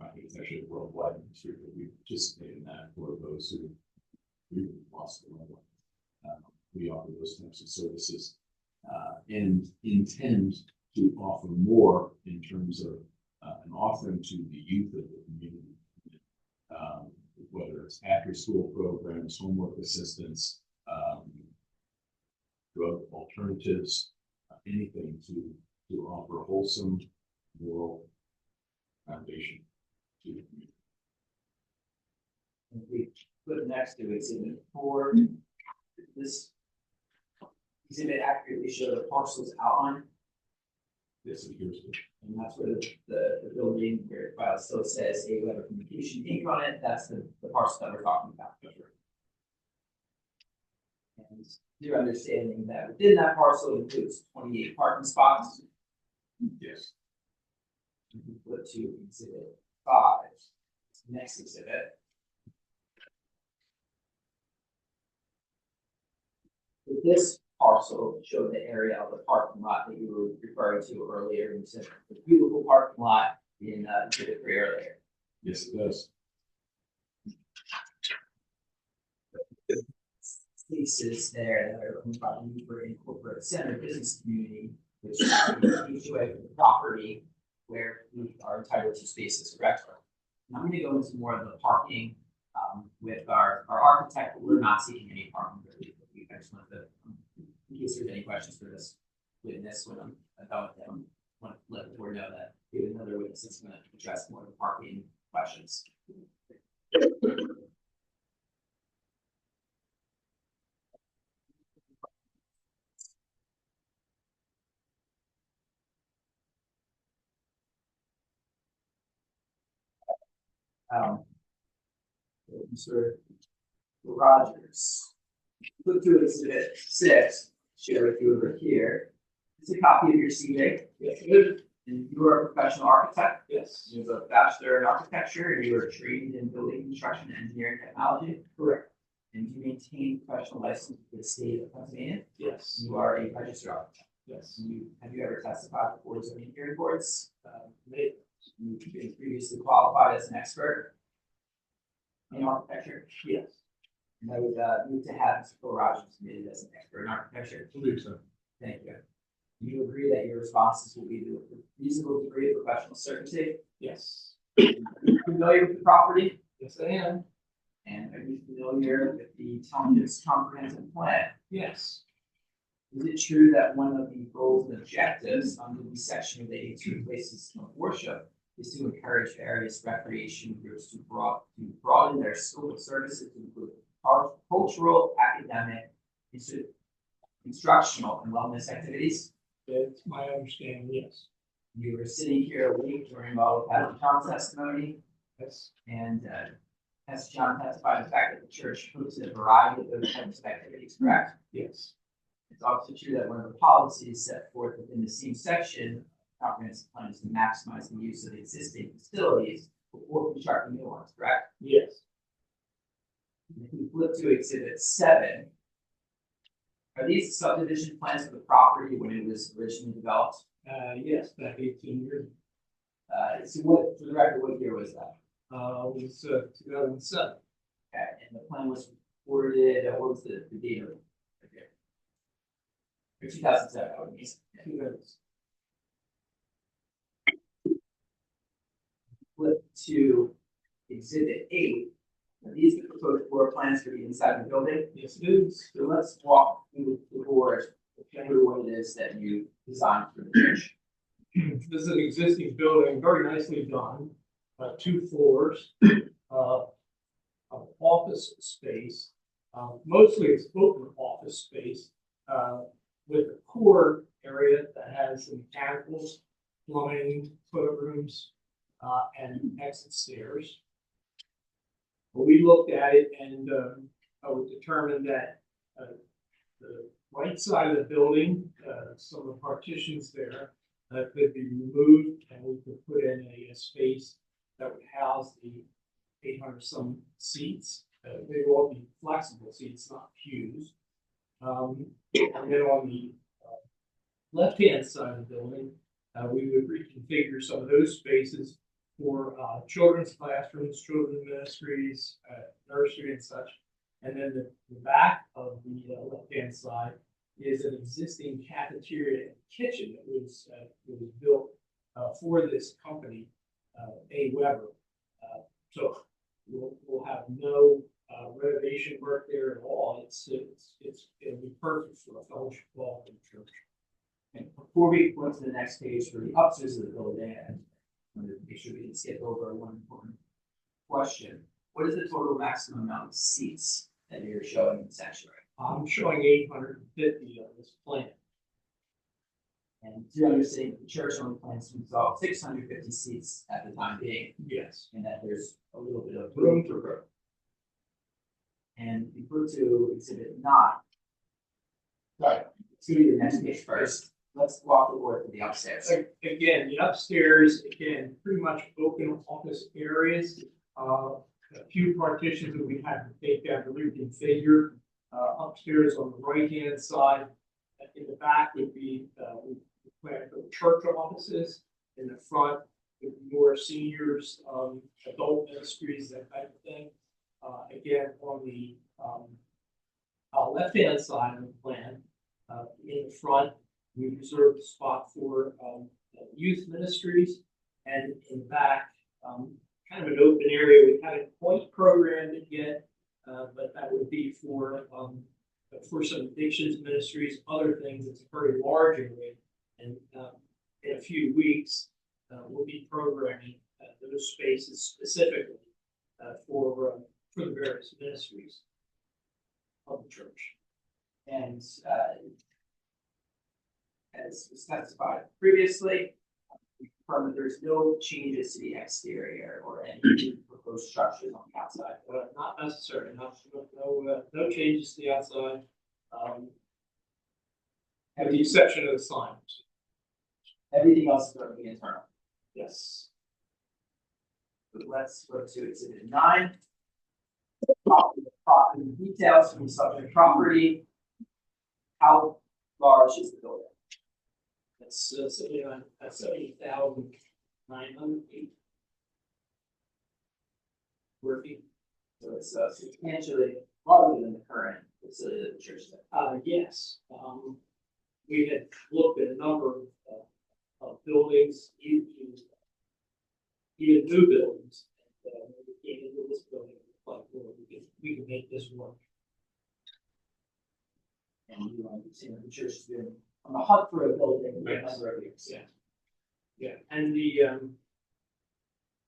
I think it's actually a worldwide ministry, but we participate in that for those who really lost their loved one. We offer those types of services and intend to offer more in terms of an offering to the youth of the community, whether it's after-school programs, homework assistance, drug alternatives, anything to offer wholesome moral foundation to the community.
And we put next to exhibit 4. This exhibit accurately showed the parcels outline,
Yes, it appears to.
and that's where the building where it file still says A. Weber Communication Inc. on it. That's the parcel that we're talking about. And your understanding that within that parcel includes 28 parking spots.
Yes.
We flip to exhibit 5, next exhibit. With this parcel showed the area of the parking lot that you were referring to earlier, and you said the beautiful parking lot in exhibit 3 earlier.
Yes, it does.
Spaces there that are owned by the Newbury Corporate Center Business Community, which is the HOA for the property where we are entitled to spaces, correct? And I'm going to go into more of the parking with our architect, but we're not seeking any parking relief. I just wanted to, in case there's any questions for this witness when I'm done with them, I want to let the board know that we have another witness that's going to address more of the parking questions. Mr. Rogers, look through exhibit 6, share with you over here. It's a copy of your CV. Yes. And you are a professional architect.
Yes.
You have a bachelor in architecture, and you are trained in building construction and engineering technology.
Correct.
And you maintain professional license with the state of Pennsylvania.
Yes.
You are a registered architect.
Yes.
Have you ever testified before zoning hearing boards? You've been previously qualified as an expert in architecture.
Yes.
And I would move to have Mr. Phil Rogers submitted as an expert in architecture.
Believe so.
Thank you. Do you agree that your responses will be to a reasonable degree of professional certainty?
Yes.
Are you familiar with the property?
Yes, I am.
And are you familiar with the township's comprehensive plan?
Yes.
Is it true that one of the goals and objectives under the section relating to places of worship is to encourage various recreation groups to broaden their scope of services to include cultural, academic, instructional, and wellness activities?
That's my understanding, yes.
You were sitting here a week during all of Pat John's testimony,
Yes.
And, as John testified, the fact that the church hosted a variety of those types of activities, correct?
Yes.
It's also true that one of the policies set forth within the same section, comprehensive plan, is to maximize the use of existing facilities before constructing new ones, correct?
Yes.
If we flip to exhibit 7, are these subdivision plans for the property when it was originally developed?
Yes, back 18 years.
So what, for the record, what year was that?
Was 2007.
Okay, and the plan was recorded, what was the date of it? Okay. Or 2007, I would mean. Flip to exhibit 8. Are these the proposed floor plans for the inside of the building?
Yes, it is.
So let's walk through the board, through what it is that you designed for the church.
This is an existing building, very nicely done, 2 floors, of office space. Mostly it's open office space, with a core area that has some mechanicals, plumbing, toilet rooms, and exit stairs. We looked at it and we determined that the right side of the building, some of the partitions there could be removed, and we could put in a space that would house the 800 some seats. They would all be flexible seats, not pews. And then on the left-hand side of the building, we would reconfigure some of those spaces for children's classrooms, children's ministries, nursery and such. And then the back of the left-hand side is an existing cafeteria and kitchen that was built for this company, A. Weber. So we'll have no renovation work there at all. It'll be perfect for a fellowship hall for the church.
And before we go to the next page for the upstairs of the building, I wanted to make sure we didn't skip over one important question. What is the total maximum amount of seats that you're showing in the sanctuary?
I'm showing 850 on this plan.
And you're understanding the church only plans to install 650 seats at the time being,
Yes.
and that there's a little bit of room for growth. And we go to exhibit 9. Right, let's go to the next page first. Let's walk the board to the upstairs.
Again, the upstairs, pretty much open office areas. A few partitions that we had to take down to reconfigure. Upstairs on the right-hand side, in the back would be, we plan for church offices. In the front would be more seniors, adult ministries, that type of thing. Again, on the left-hand side of the plan, in the front, we reserved a spot for youth ministries, and in the back, kind of an open area. We haven't quite programmed it yet, but that would be for some addictions ministries, other things. It's a very large area, and in a few weeks, we'll be programming those spaces specifically for the various ministries of the church.
And as was specified previously, we confirm that there's no changes to the exterior or any proposed structures on the outside.
Not necessarily, no changes to the outside. With the exception of the signs.
Everything else is going to be internal.
Yes.
But let's go to exhibit 9. Property details from the subject property. How large is the building?
That's 70,900 feet. Square feet.
So it's substantially larger than the current facility that the church is in.
Yes. We had looked at a number of buildings, even new buildings. And we came into this building, like, we can make this work.
And you see that the church has been on the hunt for a building for a number of years.
Yeah. Yeah, and the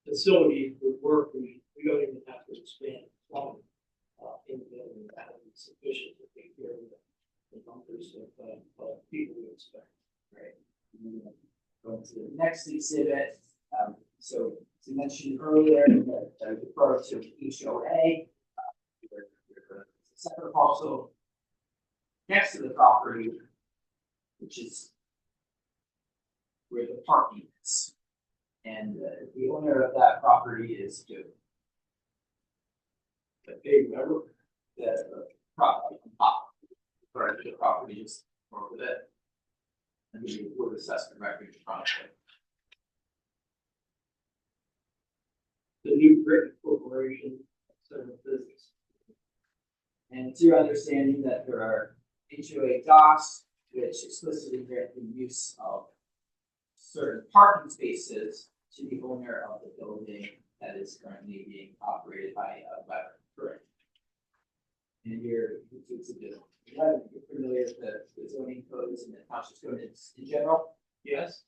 facility would work. We don't even have to expand plumbing in the building. That would be sufficient to take care of the numbers of people we expect.
Right. Going to the next exhibit. So As you mentioned earlier, that I referred to HOA. There's a separate parcel next to the property, which is where the parking is. And the owner of that property is Joe. The big member, the property on top, or the property just north of it. And the wood assessment record in front of it. The New Britain Corporation, serving business. And it's your understanding that there are HOA docs which explicitly grant the use of certain parking spaces to the owner of the building that is currently being operated by Weber. Correct. And you're familiar with the zoning codes and the township codes in general? Yes.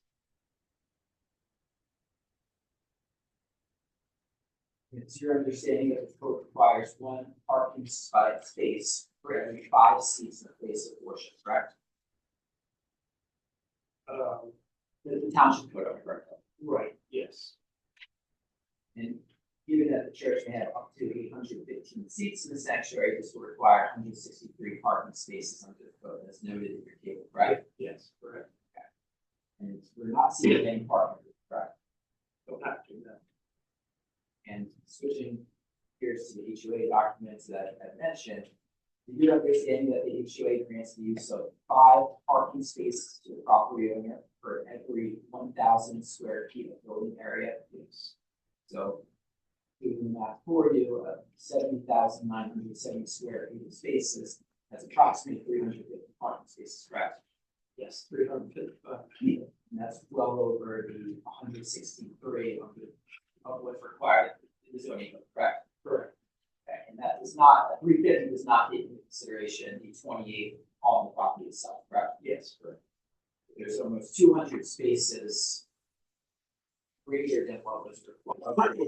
It's your understanding that the code requires one parking space for every 5 seats in a place of worship, correct? The township code, correct? Right, yes. And given that the church may have up to 815 seats in the sanctuary, this will require 163 parking spaces under the code as noted in your table, right? Yes, correct. Okay. And we're not seeing any parking, correct? Don't have to, no. And switching gears to the HOA documents that I mentioned, you do understand that the HOA grants the use of 5 parking spaces to the property owner for every 1,000 square feet of building area. Yes. So, doing that for you, 70,970 square feet of spaces, that's approximately 350 parking spaces, correct? Yes, 355. And that's well over the 163 of what's required in the zoning code, correct? Correct. Okay, and that does not, 350 does not take into consideration the 28 on the property itself, correct? Yes, correct. There's almost 200 spaces greater than what was required.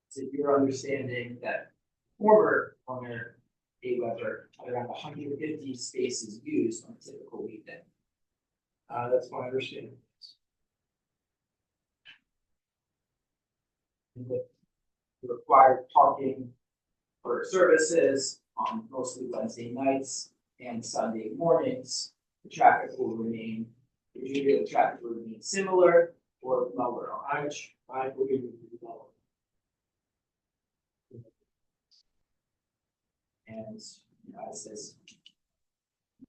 So you're understanding that former owner A. Weber had around 150 spaces used on a typical weekend. That's my understanding. And with the required parking for services on mostly Wednesday nights and Sunday mornings, the traffic will remain, usually the traffic will remain similar or lower. I believe it will be lower. And as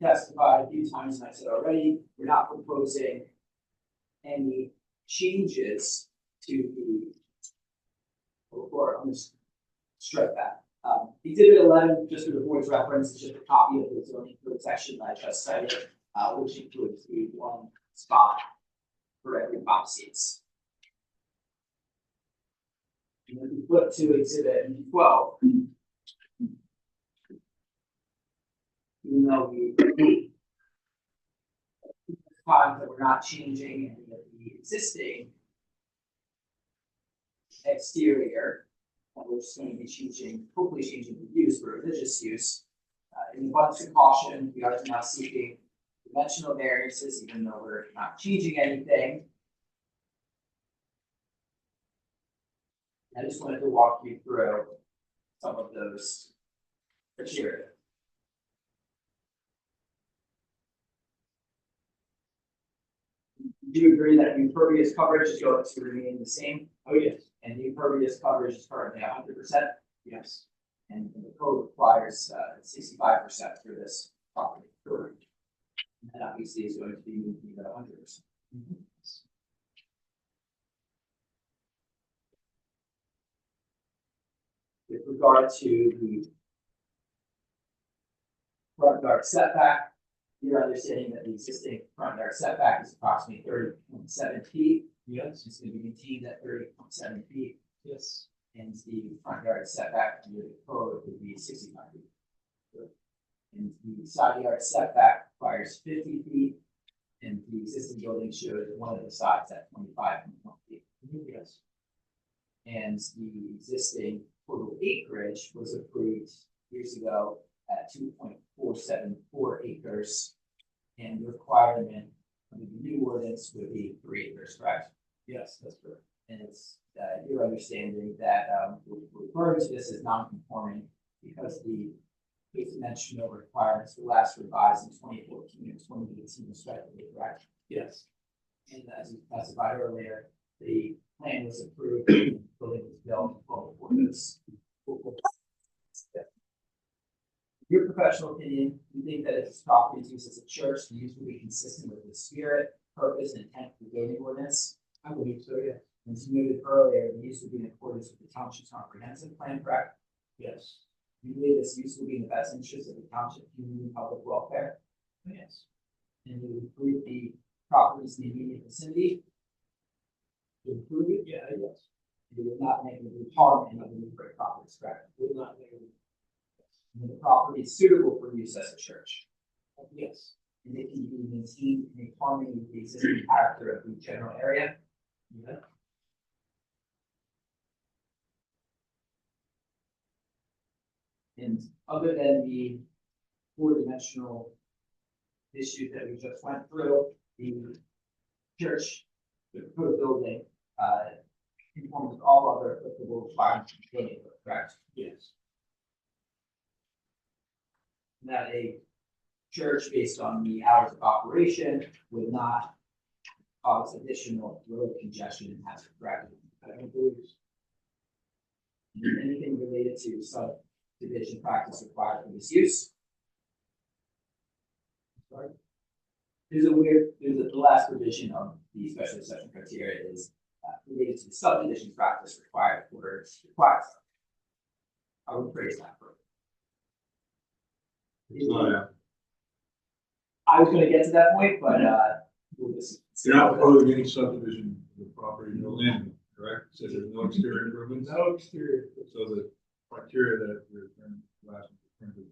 testified a few times, and I said already, we're not proposing any changes to the, or I'm just strike that. Exhibit 11, just for the board's reference, is just a copy of the zoning code section that I just cited, which includes the 1 spot for every 5 seats. And if we flip to exhibit 12, even though we find that we're not changing any of the existing exterior, and we're just going to be changing, hopefully changing the use for religious use. In abundance of caution, we are now seeking dimensional variances, even though we're not changing anything. I just wanted to walk you through some of those criteria. Do you agree that the impervious coverage is going to remain the same? Oh, yes. And the impervious coverage is currently 100%? Yes. And the code requires 65% for this property. Correct. And that obviously is going to be at 100%. With regard to the front yard setback, you're understanding that the existing front yard setback is approximately 30.7 feet. Yes. It's going to be maintained at 30.7 feet. Yes. And the front yard setback under the code would be 65 feet. And the side yard setback requires 50 feet. And the existing building shows one of the sides at 25.1 feet. Yes. And the existing total acreage was approved years ago at 2.474 acres. And the requirement The new ordinance would be 3 acres, correct?
Yes, that's correct.
And it's, your understanding that, we refer to this as non-conforming because the base dimensional requirements were last revised in 2014 and 2018 respectively, correct?
Yes.
And as you specified earlier, the plan was approved, the building was built, well, before this. Your professional opinion, you think that if this property is used as a church, the use will be consistent with the spirit, purpose, and intent of the zoning ordinance?
I believe so, yeah.
As you noted earlier, the use will be in accordance with the township's comprehensive plan, correct?
Yes.
You believe this use will be in the best interest of the township community and public welfare?
Yes.
And you approve the properties in the immediate vicinity?
To improve it, yeah, yes.
You will not negatively harm any of the neighboring properties, correct?
Will not negatively.
And the property is suitable for use as a church.
Yes.
And it can be maintained in harmony with the existing character of the general area.
Yeah.
And other than the 4-dimensional issue that we just went through, the church, the proposed building, conforms with all other applicable requirements of the building code, correct?
Yes.
That a church based on the hours of operation would not cause additional road congestion and hazard, correct?
I don't believe so.
Anything related to subdivision practice required for this use?
Sorry?
There's the last provision of the special exception criteria is related to the subdivision practice required for required. I would phrase that for. I was gonna get to that point, but, we'll just.
You're not proposing any subdivision of the property, no land, correct? So there's no exterior improvements? No exterior. So the criteria that you're last printed,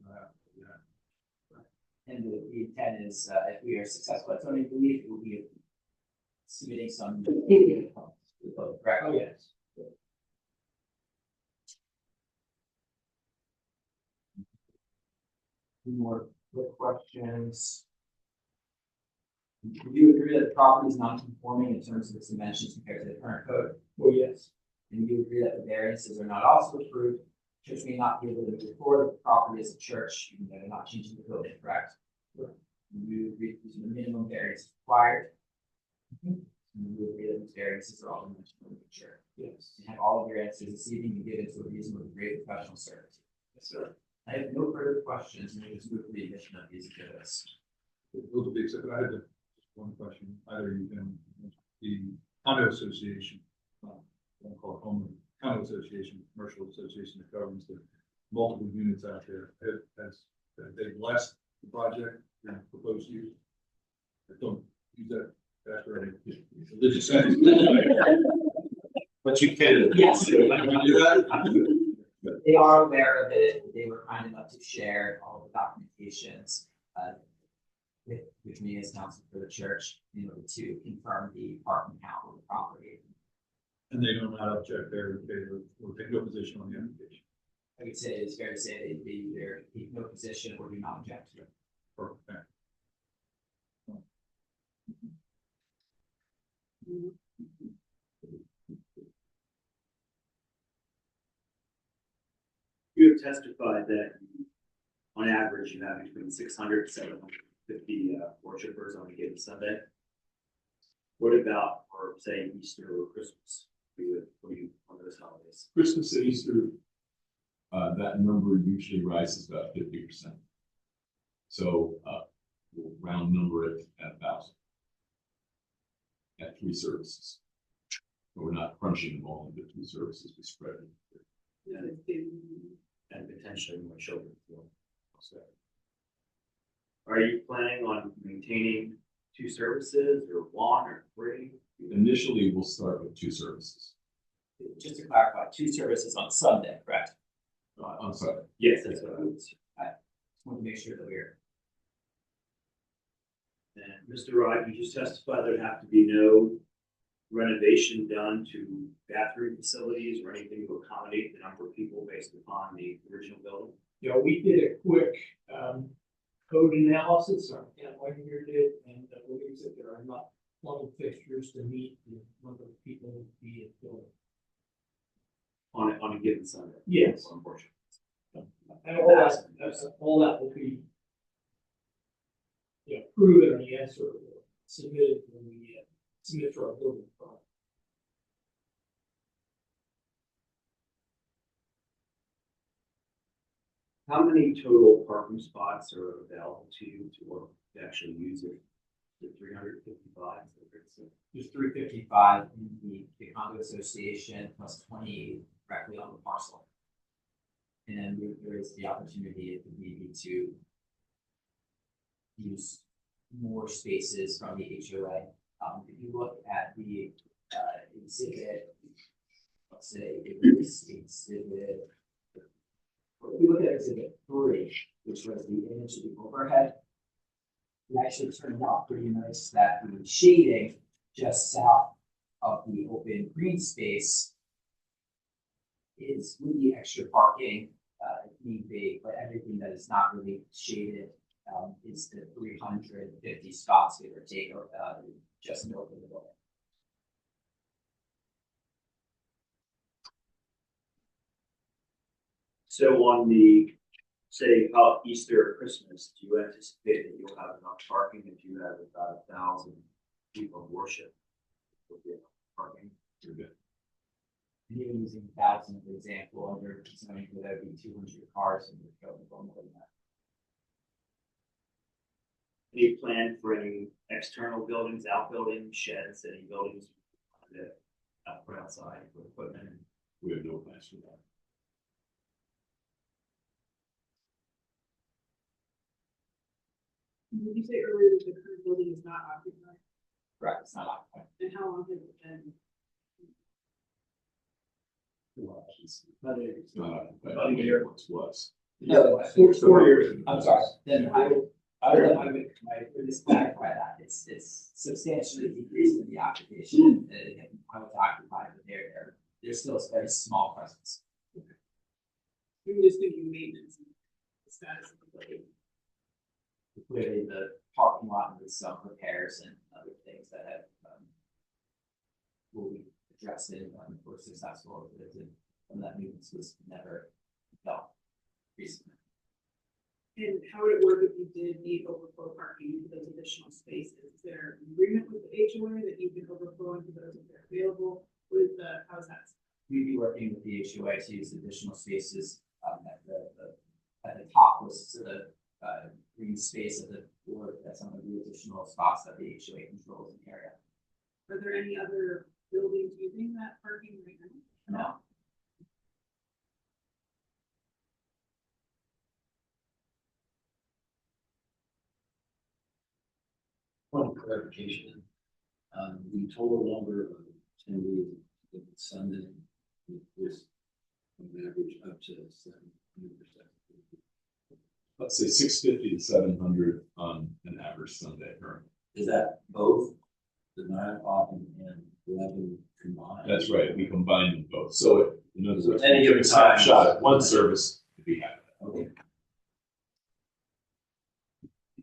And the intent is, if we are successful at zoning relief, it will be submitting some. Correct?
Oh, yes.
Any more quick questions? Do you agree that the property is non-conforming in terms of its dimensions compared to the current code?
Well, yes.
And you agree that the variances are not also approved? Church may not be able to move forward with the property as a church, even though they're not changing the building, correct?
Correct.
And you agree that these are the minimum variances required? And you agree that these variances are all dimensional in nature?
Yes.
And have all of your answers this evening been given to a reasonable degree of professional service?
Yes, sir.
I have no further questions, and we just move to the admission of these exhibits.
Will be accepted. I had one question. Either you can, the condo association, don't call it home, condo association, commercial association that governs the multiple units out there, has they blessed the project and proposed use? Don't use that after any religious sense.
But you can.
Yes.
Do that?
They are aware of it. They were kind enough to share all the documentations with me as counsel for the church in order to confirm the parking count on the property.
And they do not object there, or take no position on the application.
I would say it's fair to say they either take no position or do not object to it.
Perfect. Thank you.
You have testified that on average, you have between 600 to 750 worshipers on a given Sunday. What about, or say, Easter or Christmas? For you on those holidays?
Christmas and Easter, that number usually rises about 50%. So, we'll round number it at 1,000. At 3 services. But we're not crunching them all into 2 services, we spread it.
And potentially more children. Are you planning on maintaining 2 services or 1 or 3?
Initially, we'll start with 2 services.
Just to clarify, 2 services on Sunday, correct?
On Sunday.
Yes, that's what I would say.
I just want to make sure that we're.
And Mr. Wright, you just testified there'd have to be no renovation done to bathroom facilities or anything to accommodate the number of people based upon the original building?
Yeah, we did a quick code analysis, Ken Whitehier did, and believes that there are enough plumbing fixtures to meet the number of people who be in the building.
On a given Sunday.
Yes.
Unfortunately.
And all that will be, you know, proven or yes, or submitted when we submit to our building department.
How many total parking spots are available to you to actually use it? The 355?
There's 355 in the condo association plus 20 directly on the parcel. And then there is the opportunity if we need to use more spaces from the HOA. If you look at the exhibit, let's say it was exhibit, if we look at exhibit 3, which was the image of the overhead, it actually turned out pretty nice that the shading just south of the open green space is with the extra parking being big, but everything that is not really shaded is the 350 spots give or take just north of the building.
So on the, say, Easter or Christmas, do you anticipate that you'll have enough parking if you have about 1,000 people in worship? Will be enough parking?
You're good.
And even using 1,000 for example, under zoning, that would be 200 cars and we're going more than that.
Any plan for any external buildings, outbuildings, sheds, any buildings that put outside for equipment?
We have no plans for that.
Did you say earlier that the current building is not occupied?
Correct, it's not occupied.
And how long has it been?
It's not occupied.
About a year.
Once was.
No,
4 years.
I'm sorry, then I would just clarify that, it's substantially decreased in the occupation, I was occupied, but there's still a very small presence.
You're just thinking maintenance and the status of the building.
Clearly, the parking lot with some repairs and other things that have, will be addressed in, or successful, and that maintenance was never done recently.
And how would it work if you did need overflow parking into those additional spaces? Is there an agreement with the HOA that you can overflow into those if they're available? With how's that?
We'd be working with the HOA to use additional spaces, at the top was to the, green space of the floor, that's some of the additional spots that the HOA controls in the area.
Are there any other buildings using that parking right now?
No.
One clarification, the total number of attendees of Sunday was on average up to 700%.
Let's say 650 to 700 on an average Sunday currently.
Is that both the 9 o'clock and 11 combined?
That's right, we combine them both, so in other words,
Any given
a
time.
snapshot of one service to be had.
Okay.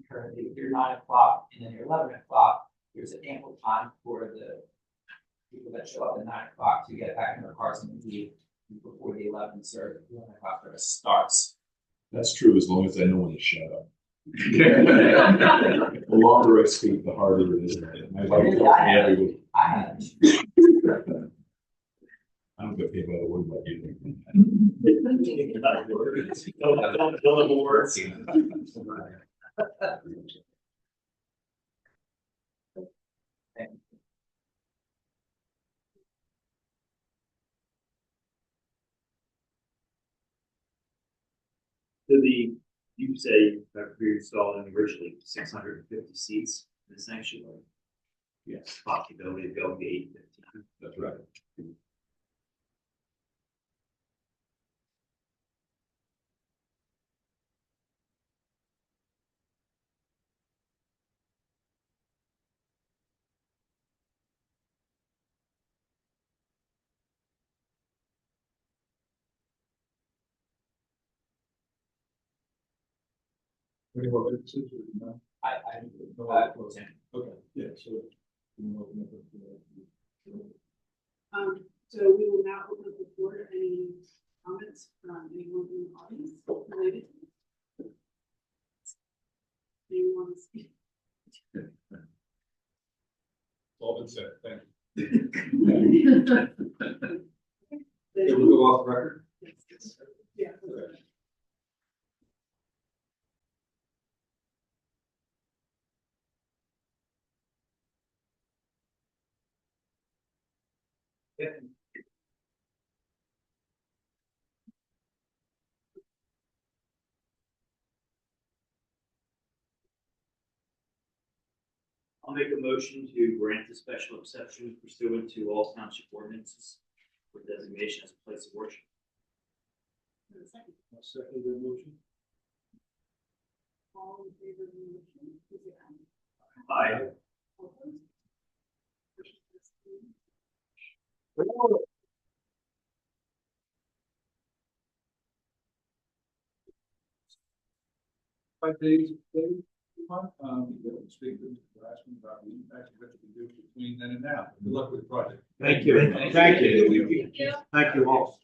Currently, if you're 9 o'clock and then you're 11 o'clock, there's an ample time for the people that show up at 9 o'clock to get back in their cars and leave before the 11 o'clock service starts.
That's true, as long as I know when to shut up. The longer I speak, the harder it is. My wife tells me every week.
I had
I don't get paid by the word like you.
Don't have words. So you say that we installed originally 650 seats in the sanctuary.
Yes,
Possibility of going to 850.
that's right.
Any more businesses or no?
I close in.
Okay, yeah, so. we will open up the-
So we will now open up the floor to any comments from anyone in the audience related to this. Anyone want to speak?
All been said, thank you.
Then-
It will go off the record.
Yeah.
I'll make a motion to grant the special exception pursuant to all township ordinances for designation as a place of worship.
I'll second the motion.
All in favor of the motion, please say aye.
Aye.
All opposed? Motion passes.
5 days, speak with Mr. Glassman about the impact of what you can do between then and now. Good luck with the project.
Thank you. Thank you. Thank you all.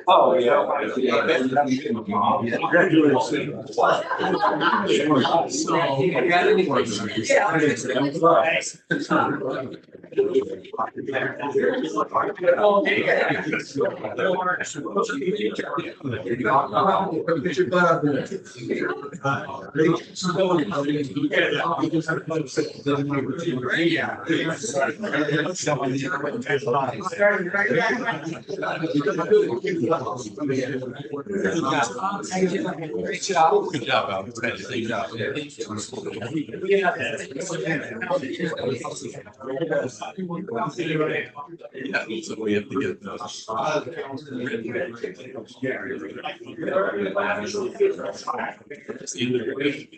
Oh, yeah. Good job, Al. Good job. Yeah, so we have to get those. Either way.